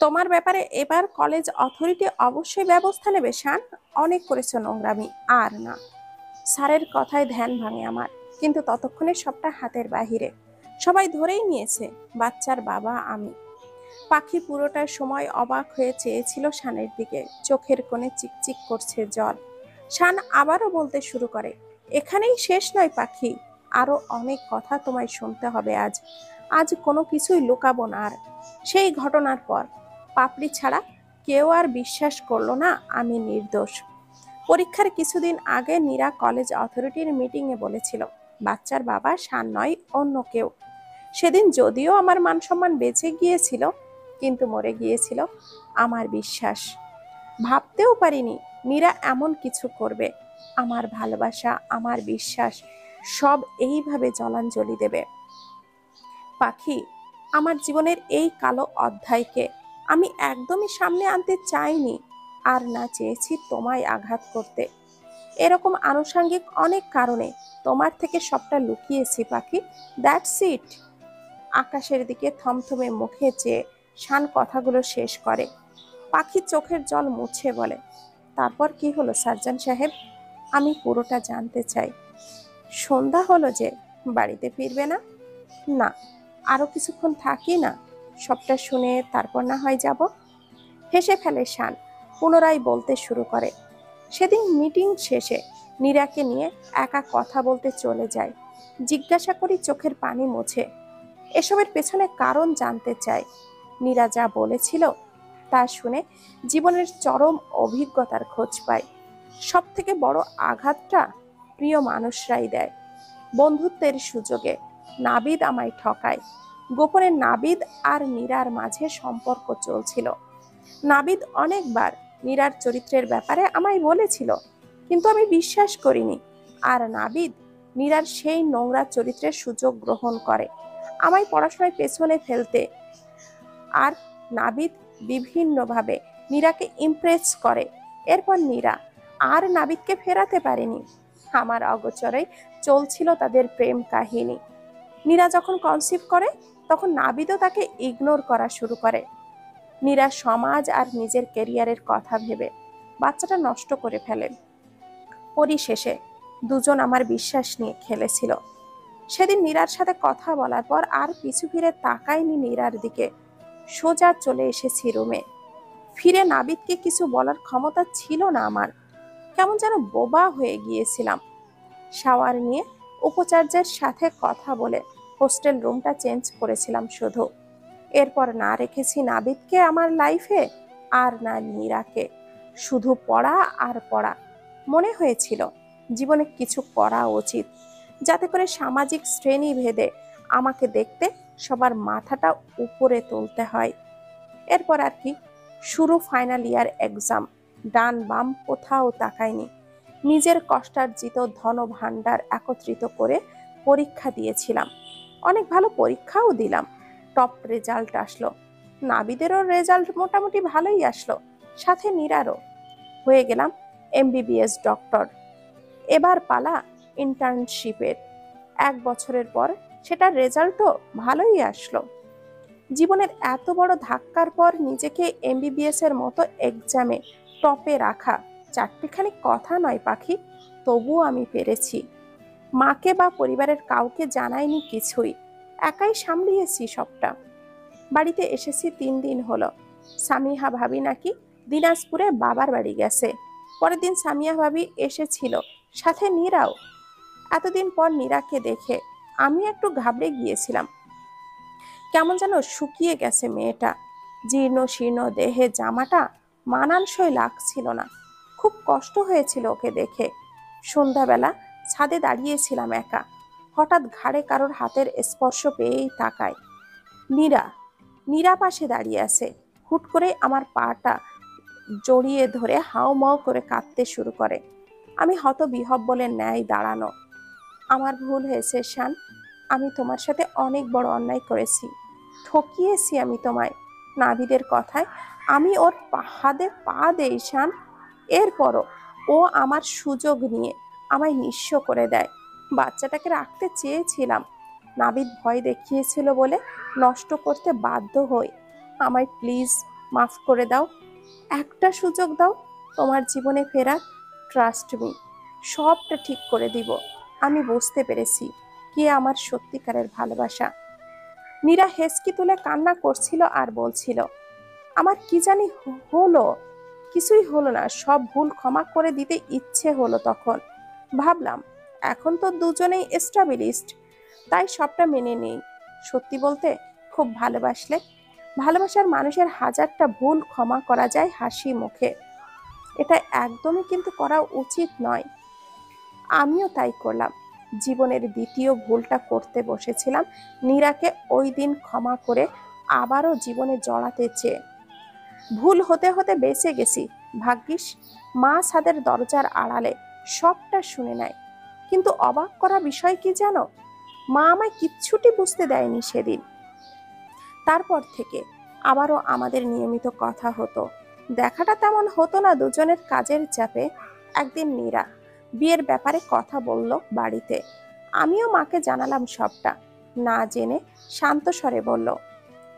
তোমার ব্যাপারে এবার কলেজ অথরিটি অবশ্যই ব্যবস্থা নেবে শান। অনেক করেছো নোংরামি। আর না, স্যারের কথায় ধ্যান ভাঙে আমার, কিন্তু ততক্ষণে সবটা হাতের বাহিরে। সবাই ধরেই নিয়েছে বাচ্চার বাবা আমি। পাখি পুরোটা সময় অবাক হয়ে চেয়েছিল শানের দিকে, চোখের কোণে চিকচিক করছে জল। শান আবারও বলতে শুরু করে, এখানেই শেষ নয় পাখি, আরো অনেক কথা তোমায় শুনতে হবে আজ। আজ কোনো কিছুই লুকাবো না আর। সেই ঘটনার পর পাপড়ি ছাড়া কেউ আর বিশ্বাস করলো না আমি নির্দোষ। পরীক্ষার কিছুদিন আগে নীরা কলেজ অথরিটির মিটিংয়ে বলেছিল বাচ্চার বাবা শান নয়, অন্য কেউ। সেদিন যদিও আমার মান সম্মান বেঁচে গিয়েছিল, কিন্তু মরে গিয়েছিল আমার বিশ্বাস। ভাবতেও পারিনি মীরা এমন কিছু করবে। আমার ভালোবাসা, আমার বিশ্বাস, সব এইভাবে জলাঞ্জলি দেবে। পাখি, আমার জীবনের এই কালো অধ্যায়কে আমি একদমই সামনে আনতে চাইনি, আর না চেয়েছি তোমায় আঘাত করতে। এরকম আনুষঙ্গিক অনেক কারণে তোমার থেকে সবটা লুকিয়েছি পাখি। That's it. আকাশের দিকে থমথমে মুখে চেয়ে শান কথাগুলো শেষ করে। পাখির চোখের জল মুছে বলে, তারপর কি হলো সার্জন সাহেব? আমি পুরোটা জানতে চাই। সন্ধ্যা হলো যে, বাড়িতে ফিরবে না? না, আরো কিছুক্ষণ থাকি না, সবটা শুনে তারপর না হয় যাব। হেসে ফেলে শান, পুনরায় বলতে শুরু করে, সেদিন মিটিং শেষে নীরাকে নিয়ে একা কথা বলতে চলে যায়। জিজ্ঞাসা করি চোখের পানি মুছে, এসবের পেছনে কারণ জানতে চাই। নীরা যা বলেছিল তা শুনে জীবনের চরম অভিজ্ঞতার খোঁজ পাই। সব থেকে বড় আঘাতটা প্রিয় মানুষরাই দেয়। বন্ধুত্বের সুযোগে নাবিদ আমায় ঠকায়। গোপনে নাবিদ আর নীরার মাঝে সম্পর্ক চলছিল। নাবিদ অনেকবার নীরার চরিত্রের ব্যাপারে আমায় বলেছিল, কিন্তু আমি বিশ্বাস করিনি। আর নাবিদ নীরার সেই নোংরা চরিত্রের সুযোগ গ্রহণ করে আমায় পড়াশোনায় পেছনে ফেলতে। আর নাবিদ বিভিন্নভাবে নীরাকে ইমপ্রেস করে। এরপর নীরা আর নাবিদকে ফেরাতে পারেনি। আমার অগোচরেই চলছিল তাদের প্রেম কাহিনী। নীরা যখন কনসিভ করে, তখন নাবিদও তাকে ইগনোর করা শুরু করে। নীরা সমাজ আর নিজের ক্যারিয়ারের কথা ভেবে বাচ্চাটা নষ্ট করে ফেলে। পরিশেষে দুজন আমার বিশ্বাস নিয়ে খেলেছিল। সেদিন নীরার সাথে কথা বলার পর আর পিছু ফিরে তাকাইনি নীরার দিকে। সোজা চলে এসেছি রুমে। ফিরে নাবিদকে কিছু বলার ক্ষমতা ছিল না আমার। কেমন যেন বোবা হয়ে গিয়েছিলাম। শাওয়ার নিয়ে উপাচার্যের সাথে কথা বলে হোস্টেল রুমটা চেঞ্জ করেছিলাম শুধু। এরপর না রেখেছি নাবিদকে আমার লাইফে, আর না নীরাকে। শুধু পড়া আর পড়া। মনে হয়েছিল জীবনে কিছু করা উচিত, যাতে করে সামাজিক শ্রেণী ভেদে আমাকে দেখতে সবার মাথাটা উপরে তুলতে হয়। এরপর আর কি, শুরু ফাইনাল ইয়ার এক্সাম। ডান বাম কোথাও তাকায়নি। নিজের কষ্টার্জিত ধন ভাণ্ডার একত্রিত করে পরীক্ষা দিয়েছিলাম। অনেক ভালো পরীক্ষাও দিলাম। টপ রেজাল্ট আসলো। নাবিদেরও রেজাল্ট মোটামুটি ভালোই আসলো, সাথে নীরারও। হয়ে গেলাম এমবিবিএস ডক্টর। এবার পালা ইন্টার্নশিপের। 1 বছরের পর সেটার রেজাল্টও ভালোই আসলো। জীবনের এত বড় ধাক্কার পর নিজেকে এমবিবিএস এর মতো এক্সামে টপে রাখা চারটিখানি কথা নয় পাখি। তবুও আমি পেরেছি। মাকে বা পরিবারের কাউকে জানাইনি কিছুই, একাই সামলিয়েছি সবটা। বাড়িতে এসেছি 3 দিন হলো। সামিহা ভাবি নাকি দিনাজপুরে বাবার বাড়ি গেছে। পরের দিন সামিয়া ভাবি এসেছিল, সাথে নীরাও। এতদিন পর নীরাকে দেখে আমি একটু ঘাবড়ে গিয়েছিলাম। কেমন যেন শুকিয়ে গেছে মেয়েটা। জীর্ণ শীর্ণ দেহে জামাটা মানানসই লাগছিল না। খুব কষ্ট হয়েছিল ওকে দেখে। সন্ধ্যাবেলা ছাদে দাঁড়িয়েছিলাম একা। হঠাৎ ঘাড়ে কারোর হাতের স্পর্শ পেয়েই তাকায়। নীরা। নীরা পাশে দাঁড়িয়ে আছে। হুট করে আমার পাটা জড়িয়ে ধরে হাউমাউ করে কাঁদতে শুরু করে। আমি হতবিহ্বলের ন্যায় দাঁড়ানো। আমার ভুল হয়েছে শান। আমি তোমার সাথে অনেক বড় অন্যায় করেছি। ঠকিয়েছি আমি তোমায়। নাবিদের কথায় আমি ওর হাতে পা দেই শান। এরপরও ও আমার সুযোগ নিয়ে আমায় নিঃস্ব করে দেয়। বাচ্চাটাকে রাখতে চেয়েছিলাম, নাবিদ ভয় দেখিয়েছিল বলে নষ্ট করতে বাধ্য হই। আমায় প্লিজ মাফ করে দাও, একটা সুযোগ দাও তোমার জীবনে ফেরার। ট্রাস্ট মি, সবটা ঠিক করে দিব। আমি বুঝতে পেরেছি কে আমার সত্যিকারের ভালোবাসা। মীরা হেসকি তুলে কান্না করছিল আর বলছিল, আমার কি জানি হলো, কিছুই হলো না, সব ভুল ক্ষমা করে দিতে ইচ্ছে হলো। তখন ভাবলাম এখন তো দুজনেই এস্টাবলিশড, তাই সবটা মেনে নেই। সত্যি বলতে, খুব ভালোবাসলে ভালোবাসার মানুষের হাজারটা ভুল ক্ষমা করা যায় হাসি মুখে। এটা একদমই কিন্তু করা উচিত নয়। আমিও তাই করলাম। জীবনের দ্বিতীয় ভুলটা করতে বসেছিলাম নীরাকে ওই দিন ক্ষমা করে আবারও জীবনে জড়াতে চেয়ে। ভুল হতে হতে বেঁচে গেছি। ভাগ্যিস মা ছাদের দরজার আড়ালে সবটা শুনে নেয়। কিন্তু অবাক করা বিষয় কি জানো, মা আমায় কিচ্ছুটি বুঝতে দেয়নি সেদিন। তারপর থেকে আবারও আমাদের নিয়মিত কথা হতো, দেখাটা তেমন হতো না দুজনের কাজের চাপে। একদিন নীরা বিয়ের ব্যাপারে কথা বলল বাড়িতে। আমিও মাকে জানালাম সবটা। না জেনে শান্ত স্বরে বলল।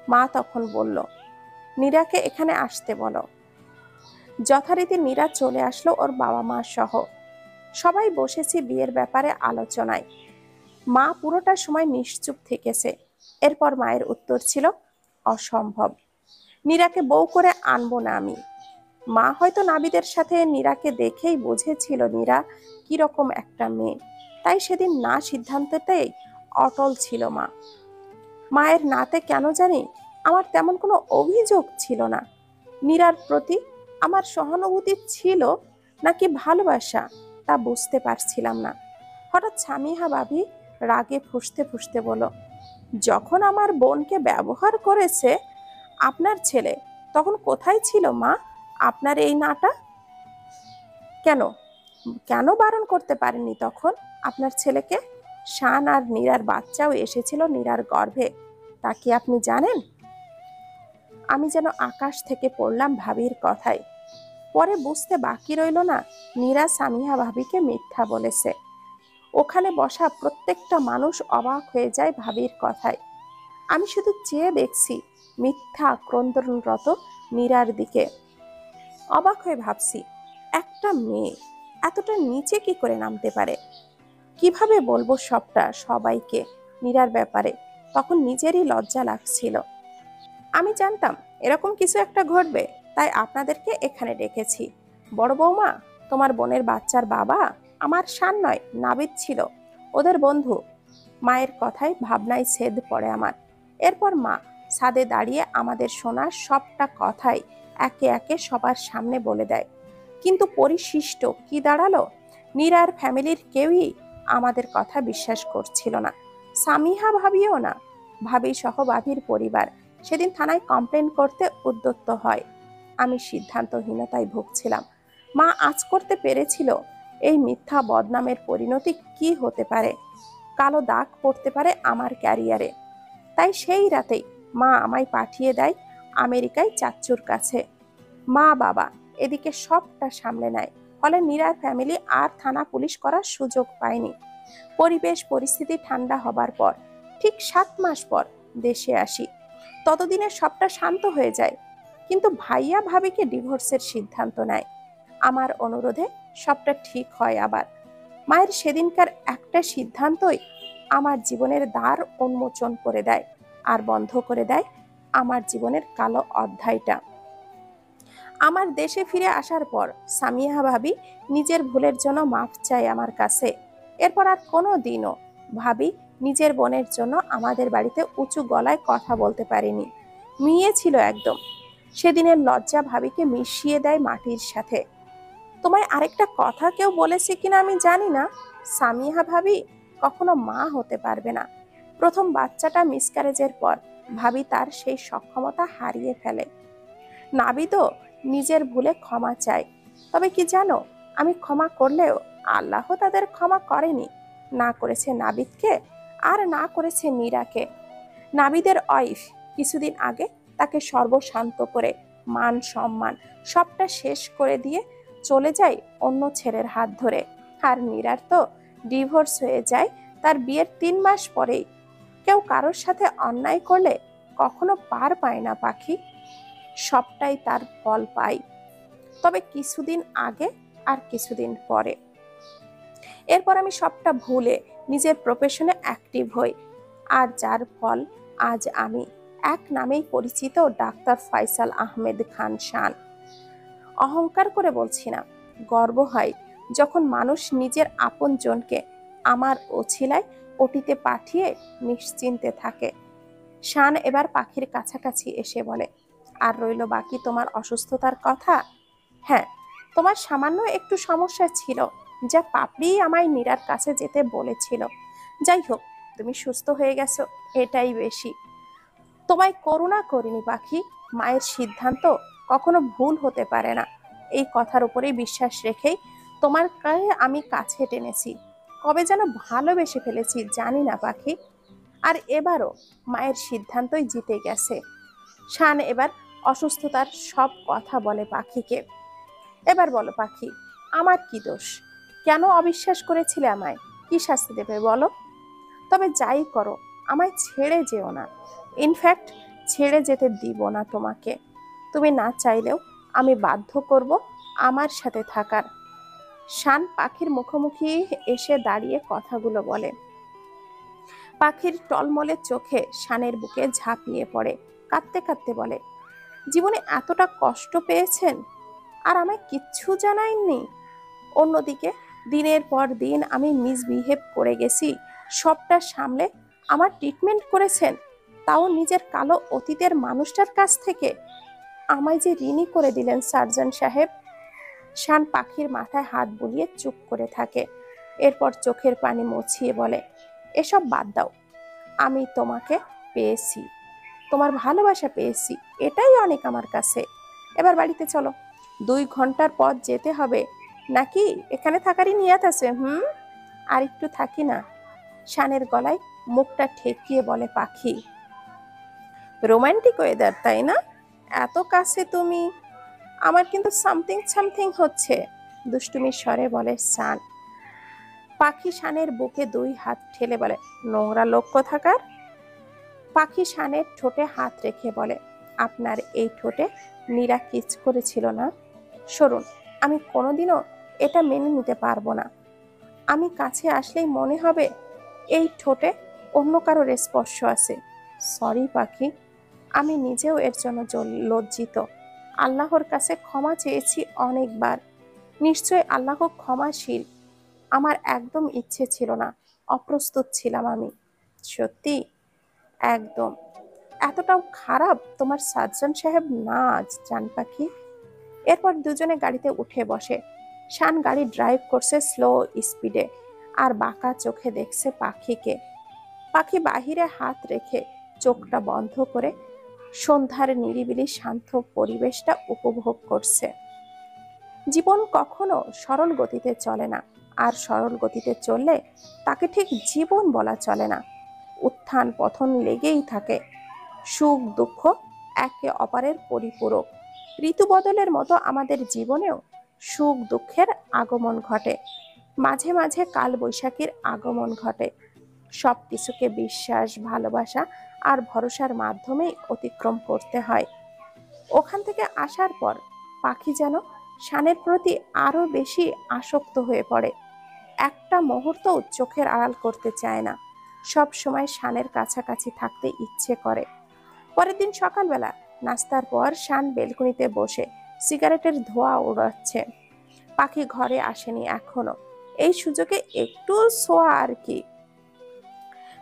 মা তখন বলল, নীরাকে এখানে আসতে বলো। যথারীতি নীরা চলে আসলো ওর বাবা মা সহ। সবাই বসেছি বিয়ের ব্যাপারে আলোচনায়। মা পুরোটা সময় নিশ্চুপ থেকেছে। এরপর মায়ের উত্তর ছিল, অসম্ভব, নীরাকে বউ করে আনবো না আমি। মা হয়তো নাবিদের সাথে নীরাকে দেখেই বুঝেছিল নীরা কিরকম একটা মেয়ে, তাই সেদিন না সিদ্ধান্তটাই অটল ছিল মা। মায়ের নাতে কেন জানি আমার তেমন কোনো অভিযোগ ছিল না। নীরার প্রতি আমার সহানুভূতি ছিল নাকি ভালোবাসা তা বুঝতে পারছিলাম না। হঠাৎ সামিহা ভাবি রাগে ফুঁসতে ফুঁসতে বলল, যখন আমার বোনকে ব্যবহার করেছে আপনার ছেলে, তখন কোথায় ছিল মা আপনার এই নাটা? কেন কেন বারণ করতে পারেননি তখন আপনার ছেলেকে? শান আর নীরার বাচ্চাও এসেছিল নীরার গর্ভে, তা কি আপনি জানেন? আমি যেন আকাশ থেকে পড়লাম ভাবির কথায়। পরে বুঝতে বাকি রইল না, নীরা সামিহা ভাবিকে মিথ্যা বলেছে। ওখানে বসা প্রত্যেকটা মানুষ অবাক হয়ে যায় ভাবির কথায়। আমি শুধু চেয়ে দেখছি মিথ্যা ক্রন্দনরত নীরার দিকে। অবাক হয়ে ভাবছি, একটা মেয়ে এতটা নিচে কি করে নামতে পারে? কিভাবে বলবো সবটা সবাইকে নীরার ব্যাপারে? তখন নিজেরই লজ্জা লাগছিল। আমি জানতাম এরকম কিছু একটা ঘটবে, তাই আপনাদেরকে এখানে ডেকেছি। বড় বৌমা, তোমার বোনের বাচ্চার বাবা আমার শান নয়, নাবিদ ছিল, ওদের বন্ধু। মায়ের কথায় ভাবনায় ছেদ পড়ে আমার। এরপর মা ছাদে দাঁড়িয়ে আমাদের শোনা সবটা কথাই একে একে সবার সামনে বলে দেয়। কিন্তু পরিশিষ্ট কি দাঁড়ালো, নীরার ফ্যামিলির কেউই আমাদের কথা বিশ্বাস করছিল না। সামিহা ভাবিও না। ভাবি সহ ভাবির পরিবার সেদিন থানায় কমপ্লেন করতে উদ্যত হয়। আমি সিদ্ধান্তহীনতায় ভুগছিলাম। মা আজ করতে পেরেছিল এই মিথ্যা বদনামের পরিণতি কি হতে পারে, কালো দাগ পড়তে পারে আমার ক্যারিয়ারে। তাই সেই রাতেই মা আমায় পাঠিয়ে দেয় আমেরিকায় চাচ্চুর কাছে। মা বাবা এদিকে সবটা সামলে নেয়। ফলে নীরার ফ্যামিলি আর থানা পুলিশ করার সুযোগ পায়নি। পরিবেশ পরিস্থিতি ঠান্ডা হবার পর ঠিক 7 মাস পর দেশে আসি। ততদিনে সবটা শান্ত হয়ে যায়। কিন্তু ভাইয়া ভাবিকে ডিভোর্সের সিদ্ধান্ত নেয়। আমার অনুরোধে সবটা ঠিক হয় আবার। মায়ের সেদিনকার একটা সিদ্ধান্তই আমার জীবনের দ্বার উন্মোচন করে দেয় আর বন্ধ করে দেয় আমার জীবনের কালো অধ্যায়টা। আমার দেশে ফিরে আসার পর সামিয়া ভাবি নিজের ভুলের জন্য মাফ চায় আমার কাছে। এরপর আর কোনো দিনও ভাবি নিজের বোনের জন্য আমাদের বাড়িতে উঁচু গলায় কথা বলতে পারিনি। মিয়ে ছিল একদম। সেদিনের লজ্জা ভাবিকে মিশিয়ে দেয় মাটির সাথে। তোমায় আরেকটা কথা কেউ বলেছে কিনা আমি জানি না, সামিহা ভাবি কখনো মা হতে পারবে না। প্রথম বাচ্চাটা মিসক্যারেজের পর ভাবি তার সেই সক্ষমতা হারিয়ে ফেলে। নাবিদও নিজের ভুলে ক্ষমা চায়। তবে কি জানো, আমি ক্ষমা করলেও আল্লাহ তাদের ক্ষমা করেনি। না করেছে নাবিদকে আর না করেছে নীরাকে। নাবিদের ওয়াইফ কিছুদিন আগে তাকে সর্বশান্ত করে মান সম্মান সবটা শেষ করে দিয়ে চলে যায় অন্য ছেলের হাত ধরে। আর নীরার তো ডিভোর্স হয়ে যায় তার বিয়ের 3 মাস পরেই। কেউ কারোর সাথে অন্যায় করলে কখনো পার পায় না পাখি। সবটাই তার ফল পাই, তবে কিছুদিন আগে আর কিছুদিন পরে। এরপর আমি সবটা ভুলে নিজের প্রফেশনে অ্যাক্টিভ হই, আর যার ফল আজ আমি এক নামেই পরিচিত, ডাক্তার ফয়সাল আহমেদ খান শান। অহংকার করে বলছি না, গর্ব হয় যখন মানুষ নিজের আপন জনকে আমার ওছিলায় ওটিতে পাঠিয়ে নিশ্চিন্তে থাকে। শান এবার পাখির কাছাকাছি এসে বলে, আর রইল বাকি তোমার অসুস্থতার কথা। হ্যাঁ, তোমার সামান্য একটু সমস্যা ছিল, যা পাপড়ি আমায় নীরার কাছে যেতে বলেছিল। যাই হোক, তুমি সুস্থ হয়ে গেছো, এটাই বেশি। তোমায় করুণা করিনি পাখি, মায়ের সিদ্ধান্ত কখনো ভুল হতে পারে না, এই কথার উপরেই বিশ্বাস রেখেই তোমার আমি কাছে টেনেছি। কবে যেন ভালোবেসে ফেলেছি জানি না পাখি, আর এবারও মায়ের সিদ্ধান্তই জিতে গেছে। শান এবার অসুস্থতার সব কথা বলে পাখিকে। এবার বলো পাখি, আমার কি দোষ? কেন অবিশ্বাস করেছিলে আমায়? কি শাস্তি দেবে বলো? তবে যাই করো, আমায় ছেড়ে যেও না। ইনফ্যাক্ট ছেড়ে যেতে দিব না তোমাকে। তুমি না চাইলেও আমি বাধ্য করব আমার সাথে থাকার। শান পাখির মুখোমুখি এসে দাঁড়িয়ে কথাগুলো বলে। পাখির টলমলে চোখে শানের বুকে ঝাঁপিয়ে পড়ে, কাঁদতে কাঁদতে বলে, জীবনে এতটা কষ্ট পেয়েছেন আর আমায় কিচ্ছু জানায়নি? অন্যদিকে দিনের পর দিন আমি মিসবিহেভ করে গেছি, সবটা সামলে আমার ট্রিটমেন্ট করেছেন, তাও নিজের কালো অতীতের মানুষটার কাছ থেকে। আমায় যে ঋণী করে দিলেন সার্জন সাহেব। শান পাখির মাথায় হাত বুলিয়ে চুপ করে থাকে, এরপর চোখের পানি মুছিয়ে বলে, এসব বাদ দাও। আমি তোমাকে পেয়েছি, তোমার ভালোবাসা পেয়েছি, এটাই অনেক আমার কাছে। এবার বাড়িতে চলো, 2 ঘন্টার পথ যেতে হবে। নাকি এখানে থাকারই নিয়ত আছে? আর একটু থাকি না। শানের গলায় মুখটা ঠেকিয়ে বলে পাখি। রোমান্টিক ওয়েদার তাই না? এত কাছে তুমি। আমার কিন্তু সামথিং সামথিং হচ্ছে, দুষ্টুমির স্বরে বলে শান। পাখি শানের বুকে 2 হাত ঠেলে বলে, নোংরা লোক কোথাকার। পাখি শানের ঠোঁটে হাত রেখে বলে, আপনার এই ঠোঁটে নীরা কিস করেছিল না? সরুন, আমি কোনোদিনও এটা মেনে নিতে পারবো না। আমি কাছে আসলেই মনে হবে এই ঠোঁটে অন্য কারোর স্পর্শ আছে। সরি পাখি, আমি নিজেও এর জন্য লজ্জিত। আল্লাহর কাছে ক্ষমা চেয়েছি অনেকবার, নিশ্চয় আল্লাহ ক্ষমাশীল। আমার একদম ইচ্ছে ছিল না, অপ্রস্তুত ছিলাম আমি। সত্যি একদম এতটাও খারাপ তোমার সার্জন সাহেব না জান পাখি। এরপর দুজনে গাড়িতে উঠে বসে। শান গাড়ি ড্রাইভ করছে স্লো স্পিডে, আর বাঁকা চোখে দেখছে পাখিকে। পাখি বাহিরে হাত রেখে চোখটা বন্ধ করে সন্ধ্যার নিরিবিলি শান্ত পরিবেশটা উপভোগ করছে। জীবন কখনো সরল গতিতে চলে না, আর সরল গতিতে চললে তাকে ঠিক জীবন বলা চলে না। উত্থান পতন লেগেই থাকে, সুখ দুঃখ একে অপরের পরিপূরক। ঋতু বদলের মতো আমাদের জীবনেও সুখ দুঃখের আগমন ঘটে, মাঝে মাঝে কাল বৈশাখীর আগমন ঘটে। সব কিছুকে বিশ্বাস, ভালোবাসা আর ভরসার মাধ্যমেই অতিক্রম করতে হয়। ওখান থেকে আসার পর পাখি যেন শানের প্রতি আরো বেশি আসক্ত হয়ে পড়ে। একটা মুহূর্তও চোখের আড়াল করতে চায় না, সব সময় শানের কাছাকাছি থাকতে ইচ্ছে করে। পরের দিন সকালবেলা নাস্তার পর শান বেলকনিতে বসে সিগারেটের ধোঁয়া উড়াচ্ছে। পাখি ঘরে আসেনি এখনো, এই সুযোগে একটু ছোঁয়া আর কি।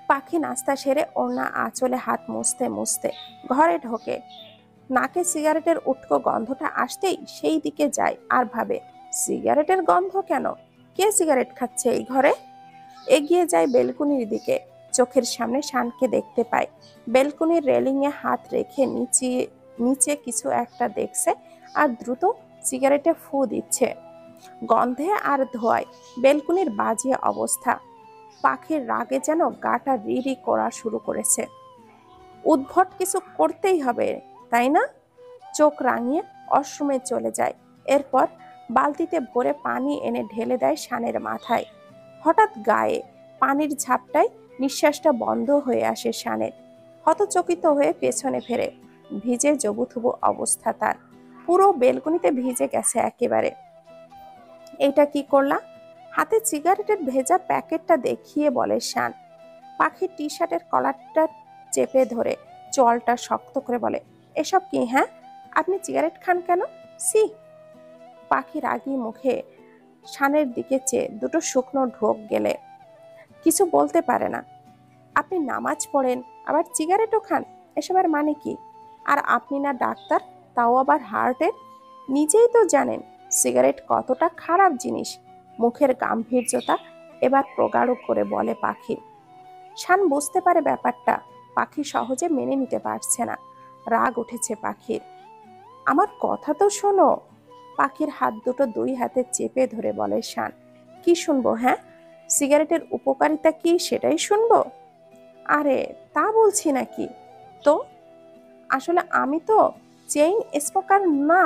পাখি নাস্তা সেরে ওড়না আঁচলে হাত মুছতে মুছতে ঘরে ঢোকে। নাকে সিগারেটের উটকো গন্ধটা আসতেই সেই দিকে যায়, আর ভাবে, সিগারেটের গন্ধ কেন? কে সিগারেট খাচ্ছে এই ঘরে? এগিয়ে যায় বেলকুনির দিকে। চোখের সামনে শানকে দেখতে পায়, বেলকুনির রেলিংয়ে হাত রেখে নিচে নিচে কিছু একটা দেখছে, আর দ্রুত সিগারেটে ফু দিচ্ছে। গন্ধে আর ধোঁয়ায় বেলকুনির বাজে অবস্থা। পাখির রাগে যেন গাটা রিরি করা শুরু করেছে। উদ্ভট কিছু করতেই হবে, তাই না? চোখ রাঙিয়ে অশ্রমে চলে যায়। এরপর বালতিতে ভরে পানি এনে ঢেলে দেয় শানের মাথায়। হঠাৎ গায়ে পানির ঝাপটায় নিঃশ্বাসটা বন্ধ হয়ে আসে শানের। হতচকিত হয়ে পেছনে ফেরে। ভিজে জবুথুবু অবস্থা তার, পুরো বেলকনিতে ভিজে গেছে একেবারে। এটা কি করলা? হাতে সিগারেটের ভেজা প্যাকেটটা দেখিয়ে বলে শান। পাখির টি শার্টের কলারটা চেপে ধরে চোয়ালটা শক্ত করে বলে, এসব কি? হ্যাঁ, আপনি সিগারেট খান কেন? সি। পাখি রাগী মুখে শানের দিকে চেয়ে দুটো শুকনো ঢোক গেলে কিছু বলতে পারে না। আপনি নামাজ পড়েন আবার সিগারেটও খান, এসবের মানে কি? আর আপনি না ডাক্তার, তাও আবার হার্টের। নিজেই তো জানেন সিগারেট কতটা খারাপ জিনিস। মুখের গাম্ভীর্যতা এবার প্রগাঢ় করে বলে পাখি। শান বুঝতে পারে ব্যাপারটা, পাখি সহজে মেনে নিতে পারছে না। রাগ উঠেছে পাখির। আমার কথা তো শোনো। পাখির হাত দুটো দুই হাতে চেপে ধরে বলে শান। কি শুনবো? হ্যাঁ, সিগারেটের উপকারিতা কি সেটাই শুনবো? আরে তা বলছি নাকি তো। আসলে আমি তো চেইন স্মোকার না,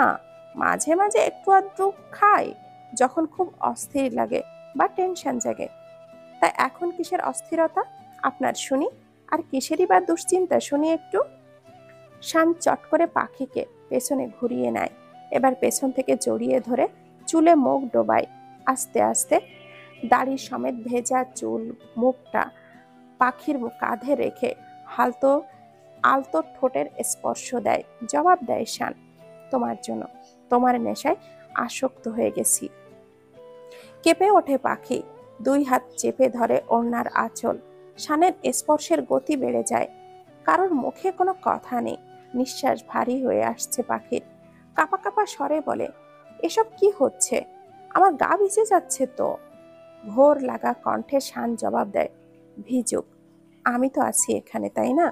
মাঝে মাঝে একটু আধটু খাই যখন খুব অস্থির লাগে বা টেনশন জাগে। তা এখন কিসের অস্থিরতা আপনার শুনি? আর কিসেরই বা দুশ্চিন্তা শুনি একটু? শান চট করে পাখিকে পেছনে ঘুরিয়ে নেয়, এবার পেছন থেকে জড়িয়ে ধরে চুলে মুখ ডোবায় আস্তে আস্তে। দাড়ি সমেত ভেজা চুল মুখটা পাখির কাঁধে রেখে হালতো আলতো ঠোঁটের স্পর্শ দেয়, জবাব দেয় শান, তোমার জন্য, তোমার নেশায় আসক্ত হয়ে গেছি। কেঁপে ওঠে পাখি, দুই হাত চেপে ধরে ওড়নার আঁচল। শানের স্পর্শের গতি বেড়ে যায়। কারোর মুখে কোনো কথা নেই, নিঃশ্বাস ভারী হয়ে আসছে পাখির। কাঁপা কাঁপা স্বরে বলে, এসব কি হচ্ছে? আমার গা ভিজে যাচ্ছে তো। ঘোর লাগা কণ্ঠে শান জবাব দেয়, ভিজুক, আমি তো আছি এখানে, তাই না?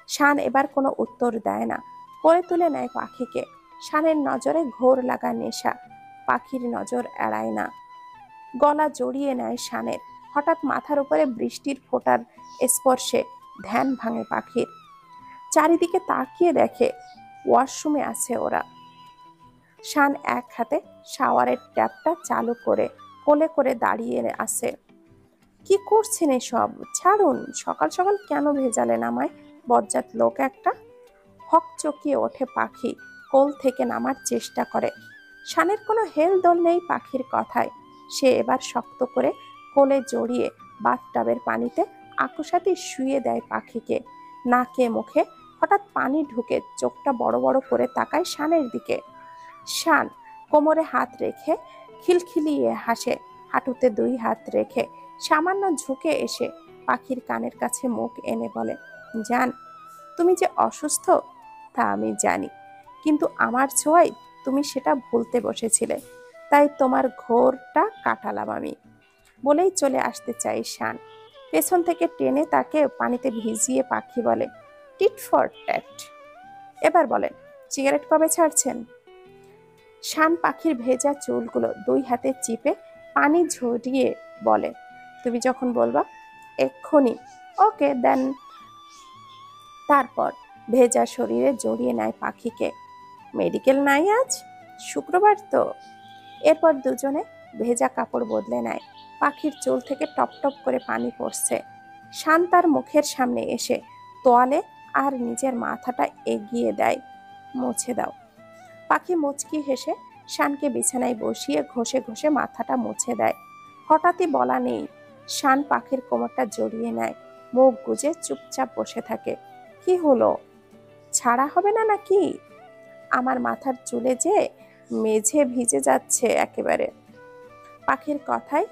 শান এবার কোনো উত্তর দেয় না, কোলে তুলে নেয় পাখিকে। শানের নজরে ঘোর লাগা নেশা, পাখির নজর এড়ায় না। গলা জড়িয়ে নেয় শানের। হঠাৎ মাথার উপরে বৃষ্টির ফোঁটার স্পর্শে ধ্যান ভাঙে পাখির। চারিদিকে তাকিয়ে দেখে ওয়াশরুমে আছে ওরা। শান এক হাতে শাওয়ারের ট্যাপটা চালু করে কোলে করে দাঁড়িয়ে আছে। কি করছেন এসব? ছাড়ুন, সকাল সকাল কেন ভেজালেন আমায়, বজ্জাত লোক একটা। হক চকিয়ে ওঠে পাখি, কোল থেকে নামার চেষ্টা করে। শানের কোনো হেলদোল নেই পাখির কথায়। সে এবার শক্ত করে কোলে জড়িয়ে বাথটাবের পানিতে আকোসাতে শুয়ে দেয় পাখিকে। নাকে মুখে হঠাৎ পানি ঢুকে চোখটা বড় বড় করে তাকায় শানের দিকে। শান কোমরে হাত রেখে খিলখিলিয়ে হাসে, হাঁটুতে দুই হাত রেখে সামান্য ঝুঁকে এসে পাখির কানের কাছে মুখ এনে বলে, জান, তুমি যে অসুস্থ তা আমি জানি, কিন্তু আমার ছোঁয়ায় তুমি সেটা ভুলতে বসেছিলে, তাই তোমার ঘোরটা কাটালাম আমি। বলেই চলে আসতে চাই শান। পেছন থেকে টেনে তাকে পানিতে ভিজিয়ে পাখি বলে, টিট ফর ট্যাট। এবার বলেন, সিগারেট কবে ছাড়ছেন? শান পাখির ভেজা চুলগুলো দুই হাতে চিপে পানি ঝরিয়ে বলে, তুমি যখন বলবা এক্ষুনি। ওকে দেন। তারপর ভেজা শরীরে জড়িয়ে নেয় পাখিকে। মেডিকেল নাই আজ? শুক্রবার তো। এরপর দুজনে ভেজা কাপড় বদলে নেয়। পাখির চুল থেকে টপ টপ করে পানি পড়ছে। শান তার মুখের সামনে এসে তোয়ালে আর নিজের মাথাটা এগিয়ে দেয়, মুছে দাও। পাখি মুচকি হেসে শানকে বিছানায় বসিয়ে ঘষে ঘষে মাথাটা মুছে দেয়। হঠাৎই বলা নেই, শান পাখির কোমরটা জড়িয়ে নেয়, মুখ গুজে চুপচাপ বসে থাকে। কি হলো, ছাড়া হবে না নাকি? আমার মাথার চুলে যে মেঝে ভিজে যাচ্ছে একেবারে। পাখির কথায়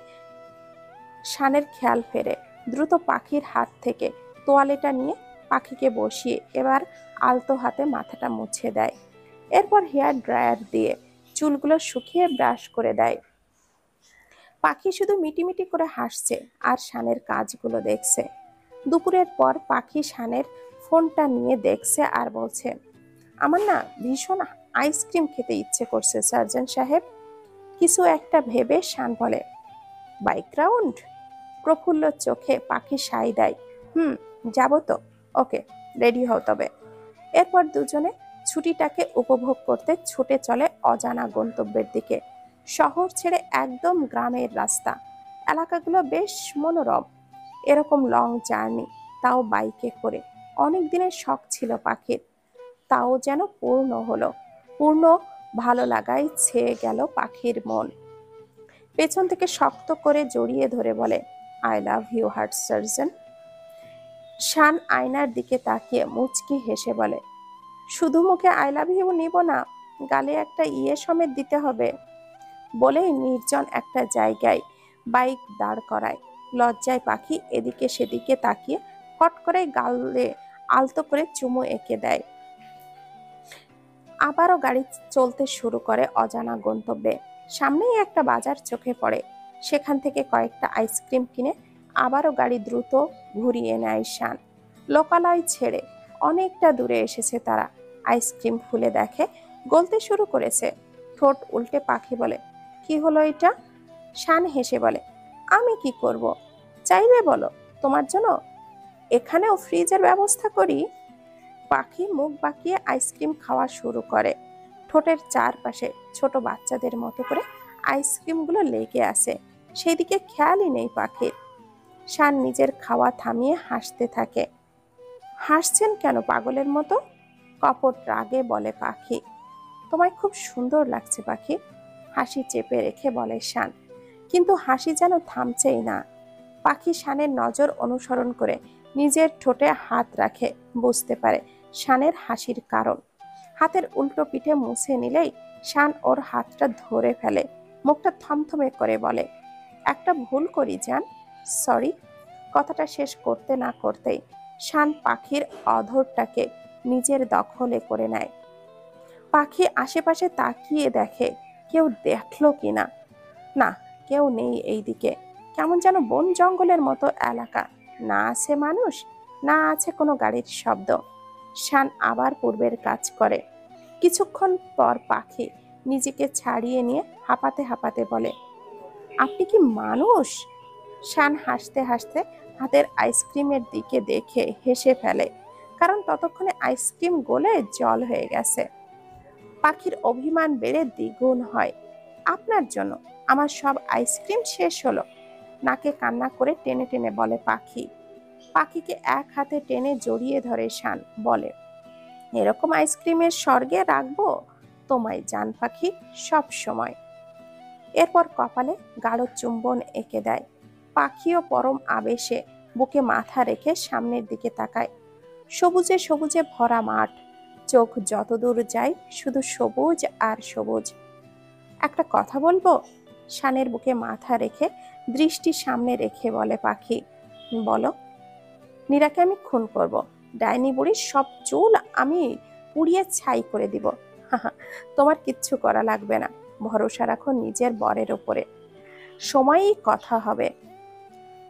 শানের খেয়াল ফেরে, দ্রুত পাখির হাত থেকে তোয়ালেটা নিয়ে পাখিকে বসিয়ে এবার আলতো হাতে মাথাটা মুছে দেয়। এরপর হেয়ার ড্রায়ার দিয়ে চুলগুলো শুকিয়ে ব্রাশ করে দেয়। পাখি শুধু মিটিমিটি করে হাসছে আর শানের কাজগুলো দেখছে। দুপুরের পর পাখি শানের ফোনটা নিয়ে দেখছে আর বলছে, আমার না ভীষণ আইসক্রিম খেতে ইচ্ছে করছে সার্জন সাহেব। কিছু একটা ভেবে শান বলে, বাইক রাউন্ড? প্রফুল্ল চোখে পাখি সাই দেয়, যাবো তো। ওকে, রেডি হও তবে। এরপর দুজনে ছুটিটাকে উপভোগ করতে ছুটে চলে অজানা গন্তব্যের দিকে। শহর ছেড়ে একদম গ্রামের রাস্তা, এলাকাগুলো বেশ মনোরম। এরকম লং জার্নি, তাও বাইকে করে, অনেক দিনের শখ ছিল পাখির। তাও যেন পূর্ণ হলো। পূর্ণ ভালো লাগায় ছেয়ে গেল পাখির মন। পেছন থেকে শক্ত করে জড়িয়ে ধরে বলে, I love you heart surgeon. Shaan আয়নার দিকে তাকিয়ে মুচকি হেসে বলে, শুধু মুখে আই লাভ ইউ নিব না, গালে একটা ইয়ে সমেত দিতে হবে। বলেই নির্জন একটা জায়গায় বাইক দাঁড় করায়। লজ্জায় পাখি এদিকে সেদিকে তাকিয়ে ফট করে গালে আলতো করে চুমু এঁকে দেয়। আবারও গাড়ি চলতে শুরু করে অজানা গন্তব্যে। সামনেই একটা বাজার চোখে পড়ে। সেখান থেকে কয়েকটা আইসক্রিম কিনে আবারও গাড়ি দ্রুত ঘুরিয়ে নেয় শান। লোকালয় ছেড়ে অনেকটা দূরে এসেছে তারা। আইসক্রিম খুলে দেখে গলতে শুরু করেছে। ঠোঁট উল্টে পাখি বলে, কি হলো এটা? শান হেসে বলে, আমি কি করব? চাইবে বলো, তোমার জন্য এখানেও ফ্রিজের ব্যবস্থা করি। পাখি মুখ বাঁকিয়ে আইসক্রিম খাওয়া শুরু করে। ঠোঁটের চারপাশে ছোট বাচ্চাদের মতো করে আইসক্রিমগুলো লেগে আসে। সেদিকে খেয়ালই নেই পাখির। শান নিজের খাওয়া থামিয়ে হাসতে থাকে। হাসছেন কেন পাগলের মতো? কপট রাগে বলে পাখি। তোমায় খুব সুন্দর লাগছে পাখি, হাসি চেপে রেখে বলে শান। কিন্তু হাসি যেন থামছেই না। পাখি শানের নজর অনুসরণ করে নিজের ঠোঁটে হাত রাখে। বুঝতে পারে শানের হাসির কারণ। হাতের উল্টো পিঠে মুছে নিলেই শান ওর হাতটা ধরে ফেলে। মুখটা থমথমে করে বলে, একটা ভুল করি জান, সরি। কথাটা শেষ করতে না করতেই শান পাখির অধরটাকে নিজের দখলে করে নেয়। পাখি আশেপাশে তাকিয়ে দেখে কেউ দেখলো কিনা। না, কেউ নেই এই দিকে। কেমন যেন বন জঙ্গলের মতো এলাকা। না আছে মানুষ, না আছে কোনো গাড়ির শব্দ। শান আবার পূর্বের কাজ করে। কিছুক্ষণ পর পাখি নিজেকে ছাড়িয়ে নিয়ে হাঁপাতে হাঁপাতে বলে, আপনি কি মানুষ? শান হাসতে হাসতে হাতের আইসক্রিমের দিকে দেখে হেসে ফেলে, কারণ ততক্ষণে আইসক্রিম গলে জল হয়ে গেছে। পাখির অভিমান বেড়ে দ্বিগুণ হয়। আপনার জন্য আমার সব আইসক্রিম শেষ হলো, নাকে কান্না করে টেনে টেনে বলে পাখি। পাখিকে এক হাতে টেনে জড়িয়ে ধরে শান, বলে, এরকম আইসক্রিমের স্বর্গে রাখবো তোমায় জান পাখি, সব সময়। এরপর কপালে গাঢ় চুম্বন এঁকে দেয়। পাখিও পরম আবেশে বুকে মাথা রেখে সামনের দিকে তাকায়। সবুজে সবুজে ভরা মাঠ, চোখ যতদূর যায় শুধু সবুজ আর সবুজ। একটা কথা বলবো? শানের বুকে মাথা রেখে দৃষ্টি সামনে রেখে বলে পাখি। বলো। নীরাকে আমি খুন করব। ডাইনি বুড়ির সব চুল আমি পুড়িয়ে ছাই করে দিব। হাহা, তোমার কিচ্ছু করা লাগবে না। ভরসা রাখো নিজের বরের ওপরে। সময়ই কথা হবে।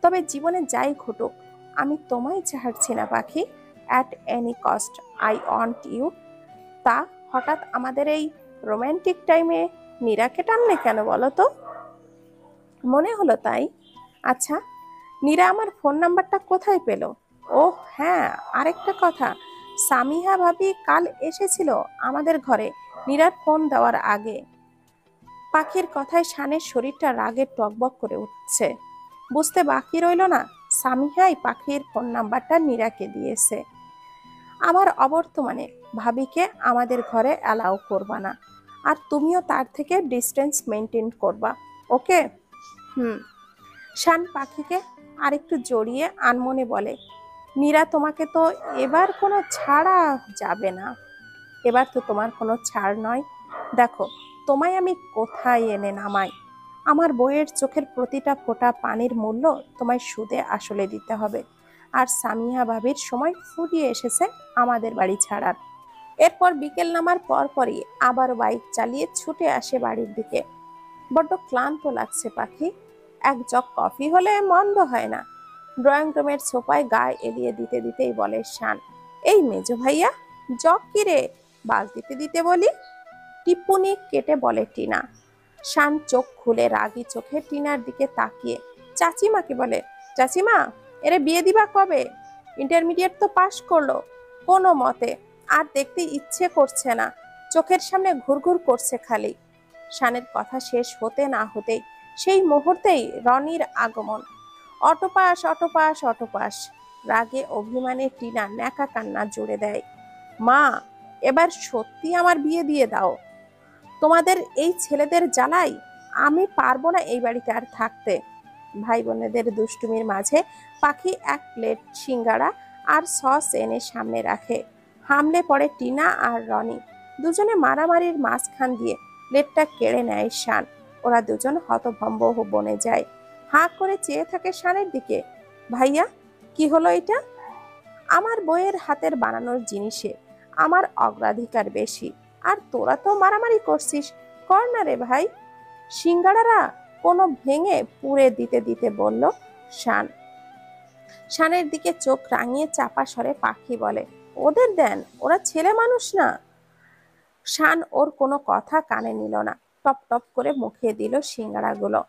তবে জীবনে যাই ঘটুক, আমি তোমায় ছাড়ছি না পাখি। At any cost I want you. তা হঠাৎ আমাদের এই রোম্যান্টিক টাইমে নীরাকে টানলে কেন বলো তো? মনে হলো তাই। আচ্ছা, নীরা আমার ফোন নাম্বারটা কোথায় পেল? ও হ্যাঁ, আরেকটা কথা, সামিহা ভাবি কাল এসেছিল আমাদের ঘরে নীরার ফোন দেওয়ার আগে। পাখির কথায় শানের শরীরটা রাগে টকবক করে উঠছে। বুঝতে বাকি রইল না, সামিহাই পাখির ফোন নাম্বারটা নীরাকে দিয়েছে। আমার অবর্তমানে ভাবিকে আমাদের ঘরে অ্যালাউ করবা না, আর তুমিও তার থেকে ডিস্টেন্স মেনটেন করবা, ওকে? হুম। শান পাখিকে আরেকটু জড়িয়ে আনমনে বলে, নীরা তোমাকে তো এবার কোনো ছাড়া যাবে না। এবার তো তোমার কোনো ছাড় নয়। দেখো তোমায় আমি কোথায় এনে নামাই। আমার বইয়ের চোখের প্রতিটা ফোঁটা পানির মূল্য তোমায় সুদে আসলে দিতে হবে। আর সামিহা ভাবির সময় ফুরিয়ে এসেছে আমাদের বাড়ি ছাড়ার। এরপর বিকেল নামার পরপরই আবার বাইক চালিয়ে ছুটে আসে বাড়ির দিকে। বড্ড ক্লান্ত লাগছে পাখি। এক জগ কফি হলে মন্দ হয় না। ড্রয়িং রুমের সোফায় গায়ে এলিয়ে দিতে দিতেই বলে শান, এই মেজো ভাইয়া, জগ কি রে, বালতিতে দিতে বলি। টিপ্পনি কেটে বলে টিনা। শান চোখ খুলে রাগী চোখে টিনার দিকে তাকিয়ে চাচিমাকে বলে, চাচিমা, এরে বিয়ে দিবা কবে? ইন্টারমিডিয়েট তো পাশ করলো কোনো মতে, আর দেখতে ইচ্ছে করছে না, চোখের সামনে ঘুরঘুর করছে খালি। শানের কথা শেষ হতে না হতেই সেই মুহূর্তেই রনির আগমন। Octopus octopus octopus. রাগে অভিমানে টিনা ন্যাকা কান্না জুড়ে দেয়। মা, এবার সত্যি আমার বিয়ে দিয়ে দাও। তোমাদের এই ছেলেদের জ্বালাই আমি পারবো না এই বাড়িতে আর থাকতে। ভাই বোনেদের দুষ্টুমির মাঝে পাখি এক প্লেট সিঙ্গাড়া আর সস এনে সামনে রাখে। হামলে পড়ে টিনা আর রনি। দুজনে মারামারির মাঝখান দিয়ে প্লেটটা কেড়ে নেয় শান। ওরা দুজন হতভম্ব বনে যায়। হাঁ করে চেয়ে থাকে শানের দিকে। ভাইয়া, কি হলো এটা? আমার বইয়ের হাতের বানানোর জিনিসে আমার অগ্রাধিকার বেশি, আর তোরা তো মারামারি করছিস। কর না রে ভাই। সিঙ্গাড়ারা কোনো ভেঙে পুড়ে দিতে দিতে বলল শান। শানের দিকে চোখ রাঙিয়ে চাপা স্বরে পাখি বলে, ওদের দেন, ওরা ছেলে মানুষ না। শান ওর কোনো কথা কানে নিল না। টপ টপ করে মুখে দিল সিঙ্গাড়াগুলো।